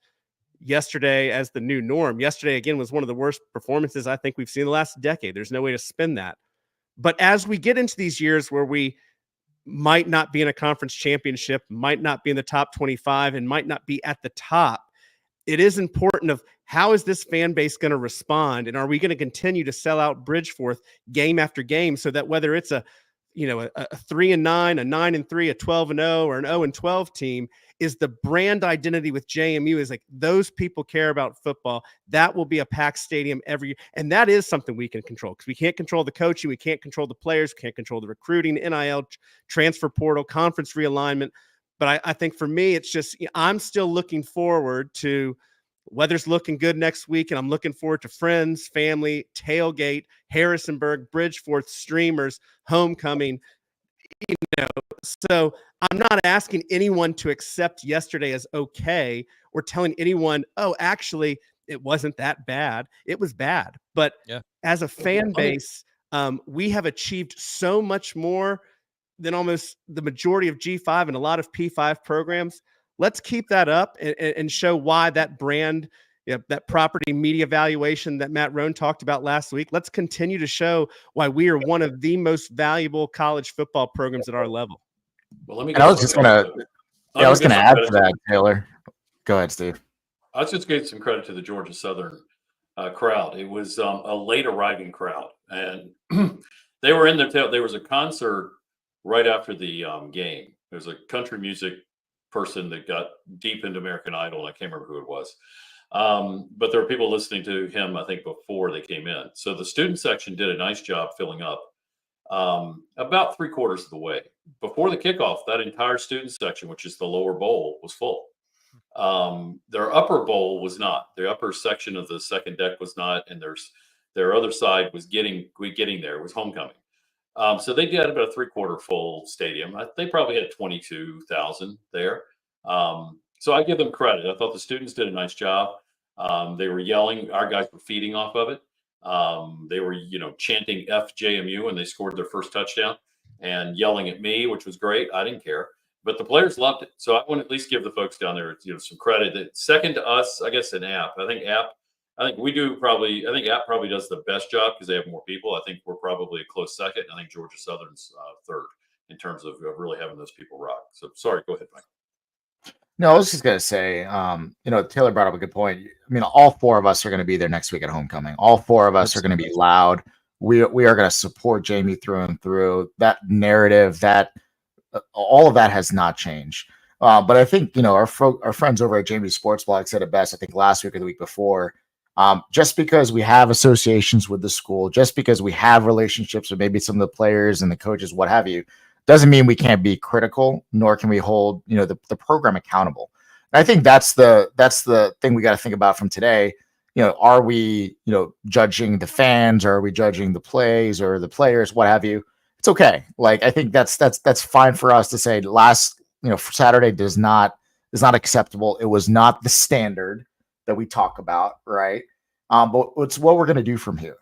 D: yesterday as the new norm. Yesterday, again, was one of the worst performances I think we've seen in the last decade. There's no way to spin that. But as we get into these years where we might not be in a conference championship, might not be in the top 25, and might not be at the top, it is important of how is this fan base going to respond? And are we going to continue to sell out Bridgeforth game after game, so that whether it's a 3-9, a 9-3, a 12-0, or an 0-12 team, is the brand identity with JMU is like, those people care about football. That will be a packed stadium every year. And that is something we can control, because we can't control the coaching. We can't control the players. We can't control the recruiting, NIL, transfer portal, conference realignment. But I think for me, it's just, I'm still looking forward to weather's looking good next week. And I'm looking forward to friends, family, tailgate, Harrisonburg, Bridgeforth, streamers, homecoming. So I'm not asking anyone to accept yesterday as okay, or telling anyone, oh, actually, it wasn't that bad. It was bad. But as a fan base, we have achieved so much more than almost the majority of G5 and a lot of P5 programs. Let's keep that up and show why that brand, that property media valuation that Matt Rohn talked about last week. Let's continue to show why we are one of the most valuable college football programs at our level.
C: Well, let me.
B: And I was just gonna add to that, Taylor. Go ahead, Steve.
C: I was just giving some credit to the Georgia Southern crowd. It was a late arriving crowd, and they were in their tail. There was a concert right after the game. There was a country music person that got deep into American Idol. I can't remember who it was. But there were people listening to him, I think, before they came in. So the student section did a nice job filling up about 3/4 of the way. Before the kickoff, that entire student section, which is the lower bowl, was full. Their upper bowl was not. The upper section of the second deck was not, and their other side was getting there. It was homecoming. So they did about a 3/4 full stadium. They probably had 22,000 there. So I give them credit. I thought the students did a nice job. They were yelling. Our guys were feeding off of it. They were, chanting FJMU when they scored their first touchdown and yelling at me, which was great. I didn't care, but the players loved it. So I want to at least give the folks down there, some credit. That second to us, I guess, an App. I think App probably does the best job because they have more people. I think we're probably a close second. I think Georgia Southern's third in terms of really having those people rock. So sorry, go ahead, Mike.
B: No, I was just going to say, Taylor brought up a good point. I mean, all four of us are going to be there next week at homecoming. All four of us are going to be loud. We are going to support Jamie through and through. That narrative, all of that has not changed. But I think, our friends over at Jamie's Sports Blog said it best, I think last week or the week before. Just because we have associations with the school, just because we have relationships with maybe some of the players and the coaches, what have you, doesn't mean we can't be critical, nor can we hold, the program accountable. And I think that's the thing we got to think about from today. Are we, judging the fans, or are we judging the plays or the players, what have you? It's okay. Like, I think that's fine for us to say Saturday is not acceptable. It was not the standard that we talk about, right? But it's what we're going to do from here.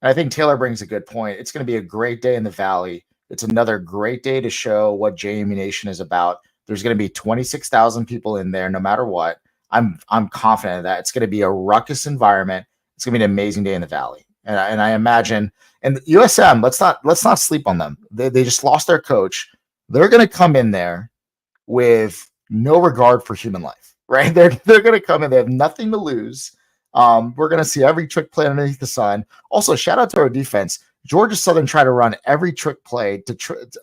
B: And I think Taylor brings a good point. It's going to be a great day in the Valley. It's another great day to show what JMU Nation is about. There's going to be 26,000 people in there, no matter what. I'm confident of that. It's going to be a ruckus environment. It's going to be an amazing day in the Valley. And I imagine, and USM, let's not sleep on them. They just lost their coach. They're going to come in there with no regard for human life, right? They're going to come in. They have nothing to lose. We're going to see every trick play underneath the sun. Also, shout out to our defense. Georgia Southern tried to run every trick play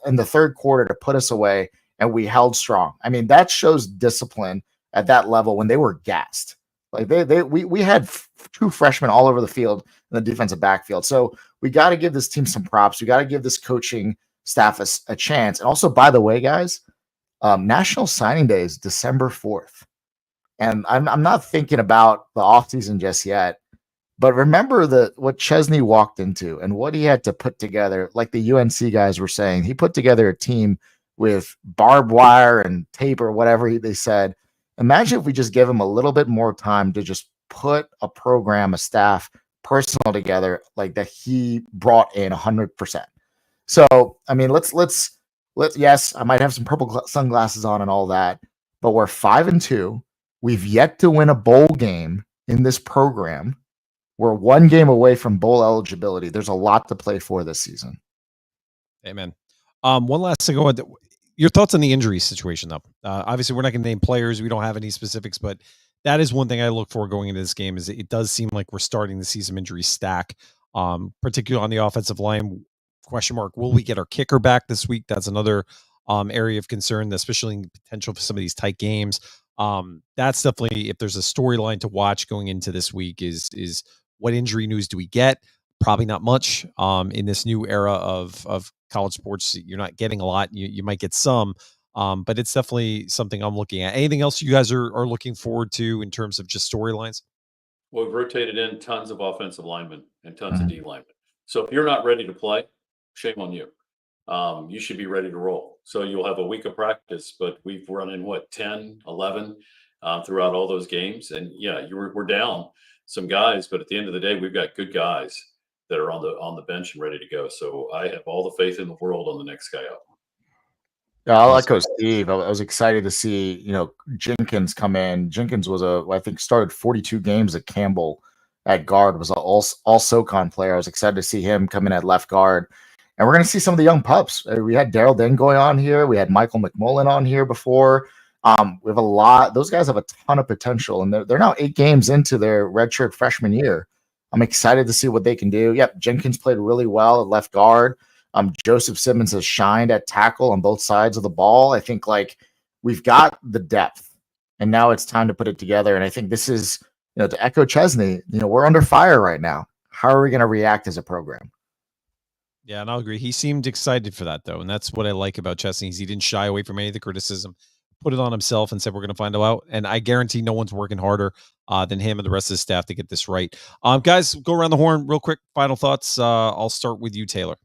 B: in the third quarter to put us away, and we held strong. I mean, that shows discipline at that level when they were gassed. Like we had two freshmen all over the field in the defensive backfield. So we got to give this team some props. We got to give this coaching staff a chance. And also, by the way, guys, National Signing Day is December 4th. And I'm not thinking about the offseason just yet. But remember what Chesney walked into and what he had to put together. Like the UNC guys were saying, he put together a team with barbed wire and tape or whatever they said. Imagine if we just give him a little bit more time to just put a program, a staff, personnel together like that he brought in 100%. So, I mean, let's yes, I might have some purple sunglasses on and all that, but we're 5-2. We've yet to win a bowl game in this program. We're one game away from bowl eligibility. There's a lot to play for this season.
A: Amen. One last thing. Your thoughts on the injury situation, though? Obviously, we're not going to name players. We don't have any specifics, but that is one thing I look for going into this game. Is it does seem like we're starting to see some injuries stack, particularly on the offensive line. Question mark: will we get our kicker back this week? That's another area of concern, especially in potential for some of these tight games. That's definitely, if there's a storyline to watch going into this week, is what injury news do we get? Probably not much in this new era of college sports. You're not getting a lot. You might get some, but it's definitely something I'm looking at. Anything else you guys are looking forward to in terms of just storylines?
C: Well, we've rotated in tons of offensive linemen and tons of D linemen. So if you're not ready to play, shame on you. You should be ready to roll. So you'll have a week of practice, but we've run in 10, 11 throughout all those games. And yeah, we're down some guys, but at the end of the day, we've got good guys that are on the bench and ready to go. So I have all the faith in the world on the next guy up.
B: Yeah, I'll echo Steve. I was excited to see, Jenkins come in. Jenkins was I think started 42 games at Campbell at guard, was all SoCon player. I was excited to see him come in at left guard. And we're going to see some of the young pups. We had Daryl Dengoy on here. We had Michael McMullen on here before. We have a lot. Those guys have a ton of potential, and they're now 8 games into their redshirt freshman year. I'm excited to see what they can do. Yep, Jenkins played really well at left guard. Joseph Simmons has shined at tackle on both sides of the ball. I think we've got the depth, and now it's time to put it together. And I think this is, to echo Chesney, we're under fire right now. How are we going to react as a program?
A: Yeah, and I'll agree. He seemed excited for that, though, and that's what I like about Chesney. He didn't shy away from any of the criticism, put it on himself, and said we're going to find out. And I guarantee no one's working harder than him and the rest of the staff to get this right. Guys, go around the horn real quick. Final thoughts. I'll start with you, Taylor.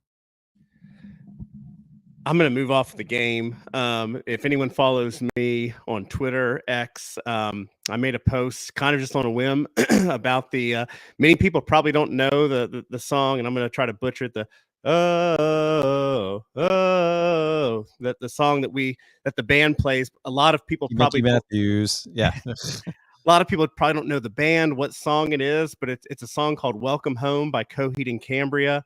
D: I'm going to move off the game. If anyone follows me on Twitter, X, I made a post kind of just on a whim about the many people probably don't know the song, and I'm going to try to butcher it. The the song that the band plays. A lot of people
A: Mickey Matthews. Yeah.
D: A lot of people probably don't know the band, what song it is, but it's a song called Welcome Home by Coheed and Cambria.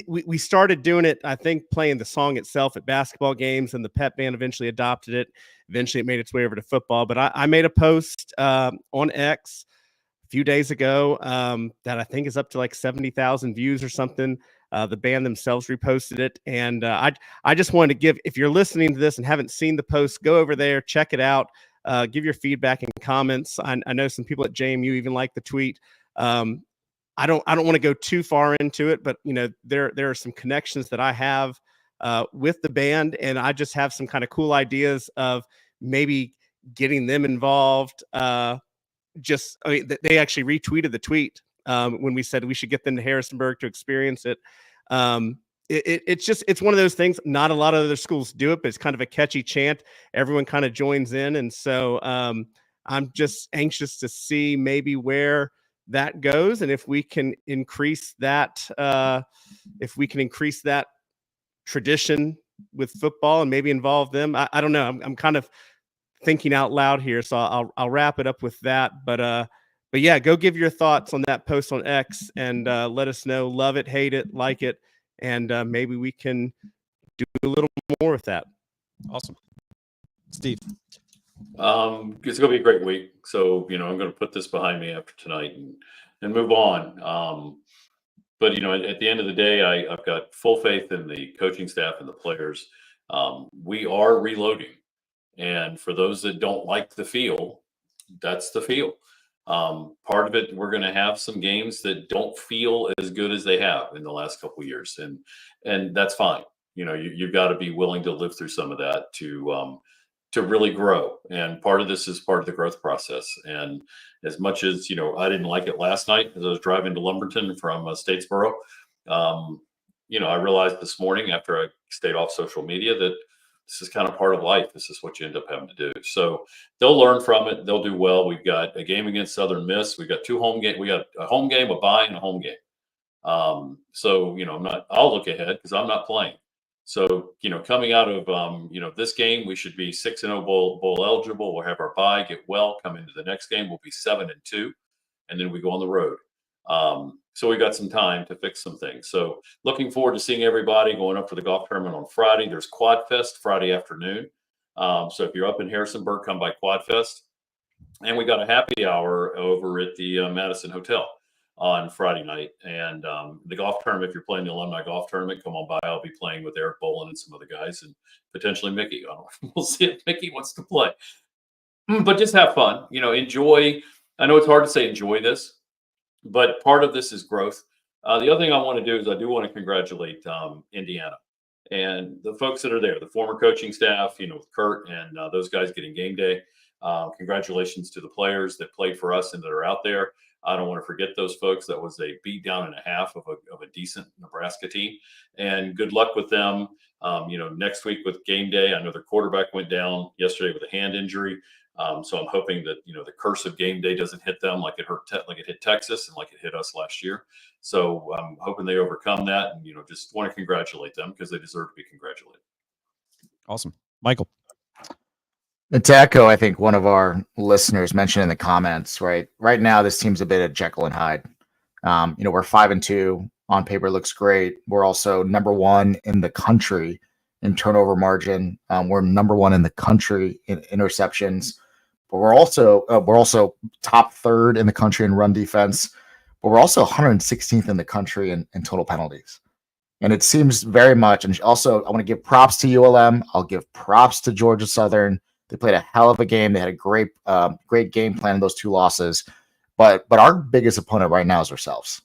D: We started doing it, I think, playing the song itself at basketball games, and the pep band eventually adopted it. Eventually it made its way over to football, but I made a post on X a few days ago that I think is up to like 70,000 views or something. The band themselves reposted it. And I just wanted to give, if you're listening to this and haven't seen the post, go over there, check it out, give your feedback and comments. I know some people at JMU even like the tweet. I don't want to go too far into it, but there are some connections that I have with the band, and I just have some kind of cool ideas of maybe getting them involved. They actually retweeted the tweet when we said we should get them to Harrisonburg to experience it. It's one of those things. Not a lot of other schools do it, but it's kind of a catchy chant. Everyone kind of joins in, and so I'm just anxious to see maybe where that goes, and if we can increase that, tradition with football and maybe involve them, I don't know. I'm kind of thinking out loud here, so I'll wrap it up with that. But yeah, go give your thoughts on that post on X and let us know. Love it, hate it, like it, and maybe we can do a little more with that.
A: Awesome. Steve.
C: It's going to be a great week. So, I'm going to put this behind me after tonight and move on. But, at the end of the day, I've got full faith in the coaching staff and the players. We are reloading. And for those that don't like the feel, that's the feel. Part of it, we're going to have some games that don't feel as good as they have in the last couple of years. And that's fine. You've got to be willing to live through some of that to really grow. And part of this is part of the growth process. And as much as, I didn't like it last night as I was driving to Lumberton from Statesboro, I realized this morning after I stayed off social media that this is kind of part of life. This is what you end up having to do. So they'll learn from it. They'll do well. We've got a game against Southern Miss. We've got 2 home games. We got a home game, a bye, and a home game. So, I'll look ahead because I'm not playing. So, coming out of, this game, we should be 6-0 bowl eligible. We'll have our bye, get well, come into the next game. We'll be 7-2, and then we go on the road. So we got some time to fix some things. So looking forward to seeing everybody going up for the golf tournament on Friday. There's Quad Fest Friday afternoon. So if you're up in Harrisonburg, come by Quad Fest. And we got a happy hour over at the Madison Hotel on Friday night. And the golf tournament, if you're playing the alumni golf tournament, come on by. I'll be playing with Eric Bolin and some other guys and potentially Mickey. We'll see if Mickey wants to play. But just have fun, enjoy. I know it's hard to say enjoy this, but part of this is growth. The other thing I want to do is I do want to congratulate Indiana and the folks that are there, the former coaching staff, with Kurt and those guys getting game day. Congratulations to the players that played for us and that are out there. I don't want to forget those folks. That was a beat down and a half of a decent Nebraska team, and good luck with them. Next week with game day, I know their quarterback went down yesterday with a hand injury. So I'm hoping that, the curse of game day doesn't hit them like it hit Texas and like it hit us last year. So I'm hoping they overcome that and, just want to congratulate them because they deserve to be congratulated.
A: Awesome. Michael.
B: And to echo, I think one of our listeners mentioned in the comments, right now, this team's a bit of Jekyll and Hyde. We're 5-2 on paper, looks great. We're also number 1 in the country in turnover margin. We're number 1 in the country in interceptions. But we're also top 3rd in the country in run defense, but we're also 116th in the country in total penalties. And it seems very much, and also I want to give props to ULM. I'll give props to Georgia Southern. They played a hell of a game. They had a great game plan in those 2 losses. But our biggest opponent right now is ourselves.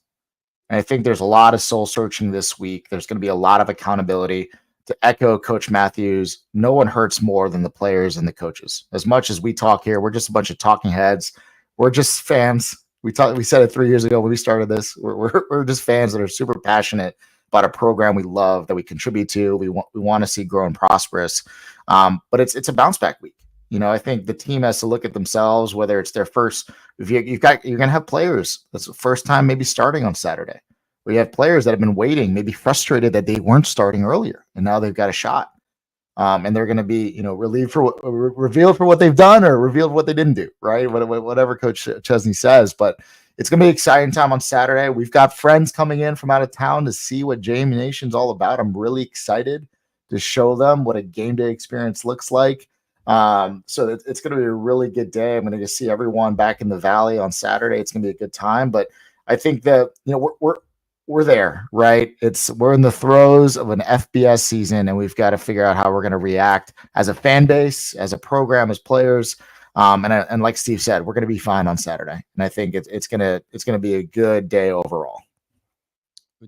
B: And I think there's a lot of soul searching this week. There's going to be a lot of accountability. To echo Coach Matthews, no one hurts more than the players and the coaches. As much as we talk here, we're just a bunch of talking heads. We're just fans. We said it 3 years ago when we started this. We're just fans that are super passionate about a program we love, that we contribute to. We want to see grow and prosperous. But it's a bounce back week. I think the team has to look at themselves, whether it's their first. You're going to have players that's the first time maybe starting on Saturday. We have players that have been waiting, maybe frustrated that they weren't starting earlier, and now they've got a shot. And they're going to be, revealed for what they've done or revealed what they didn't do, right? Whatever Coach Chesney says. But it's going to be an exciting time on Saturday. We've got friends coming in from out of town to see what JMU Nation's all about. I'm really excited to show them what a game day experience looks like. So it's going to be a really good day. I'm going to see everyone back in the Valley on Saturday. It's going to be a good time. But I think that, we're there, right? We're in the throes of an FBS season, and we've got to figure out how we're going to react as a fan base, as a program, as players. And like Steve said, we're going to be fine on Saturday. And I think it's going to be a good day overall.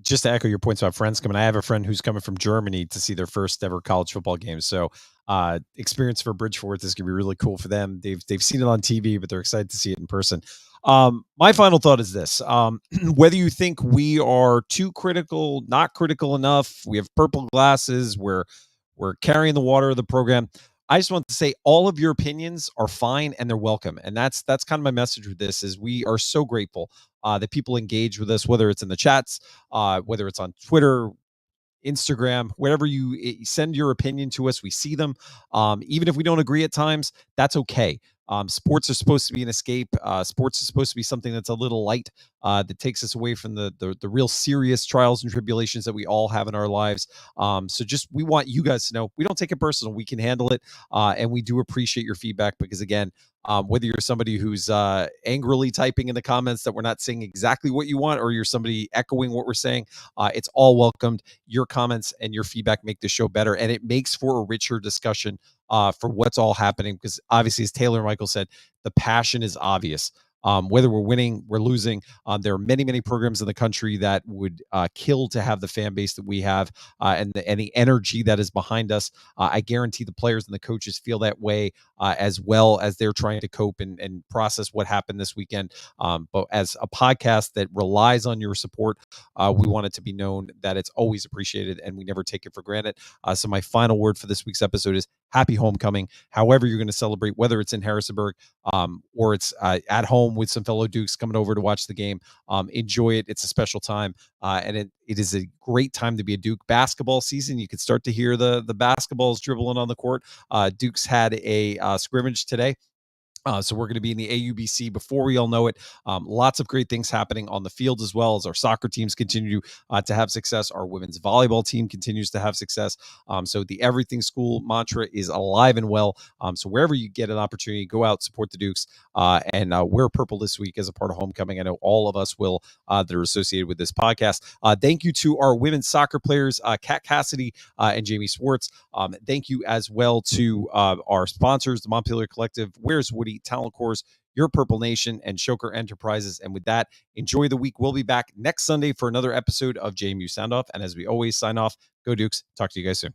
A: Just to echo your points about friends coming, I have a friend who's coming from Germany to see their first ever college football game. So experience for Bridgeforth is going to be really cool for them. They've seen it on TV, but they're excited to see it in person. My final thought is this. Whether you think we are too critical, not critical enough, we have purple glasses, we're carrying the water of the program, I just want to say all of your opinions are fine and they're welcome. And that's kind of my message with this is we are so grateful that people engage with us, whether it's in the chats, whether it's on Twitter, Instagram, wherever you send your opinion to us, we see them. Even if we don't agree at times, that's okay. Sports are supposed to be an escape. Sports is supposed to be something that's a little light, that takes us away from the real serious trials and tribulations that we all have in our lives. So just we want you guys to know we don't take it personal. We can handle it, and we do appreciate your feedback because again, whether you're somebody who's angrily typing in the comments that we're not saying exactly what you want, or you're somebody echoing what we're saying, it's all welcomed. Your comments and your feedback make the show better, and it makes for a richer discussion for what's all happening. Because obviously, as Taylor and Michael said, the passion is obvious. Whether we're winning, we're losing. There are many, many programs in the country that would kill to have the fan base that we have, and the energy that is behind us. I guarantee the players and the coaches feel that way as well as they're trying to cope and process what happened this weekend. But as a podcast that relies on your support, we want it to be known that it's always appreciated and we never take it for granted. So my final word for this week's episode is happy homecoming. However you're going to celebrate, whether it's in Harrisonburg or it's at home with some fellow Dukes coming over to watch the game, enjoy it. It's a special time, and it is a great time to be a Duke. Basketball season, you could start to hear the basketballs dribbling on the court. Dukes had a scrimmage today. So we're going to be in the AUBC before we all know it. Lots of great things happening on the field as well as our soccer teams continue to have success. Our women's volleyball team continues to have success. So the Everything School mantra is alive and well. So wherever you get an opportunity, go out, support the Dukes, and wear purple this week as a part of homecoming. I know all of us will that are associated with this podcast. Thank you to our women's soccer players, Cassidy and Jamie Swartz. Thank you as well to our sponsors, the Montpelier Collective, Where's Woody, Talent Course, Your Purple Nation, and Shoker Enterprises. And with that, enjoy the week. We'll be back next Sunday for another episode of JMU Sound Off. And as we always sign off, go Dukes. Talk to you guys soon.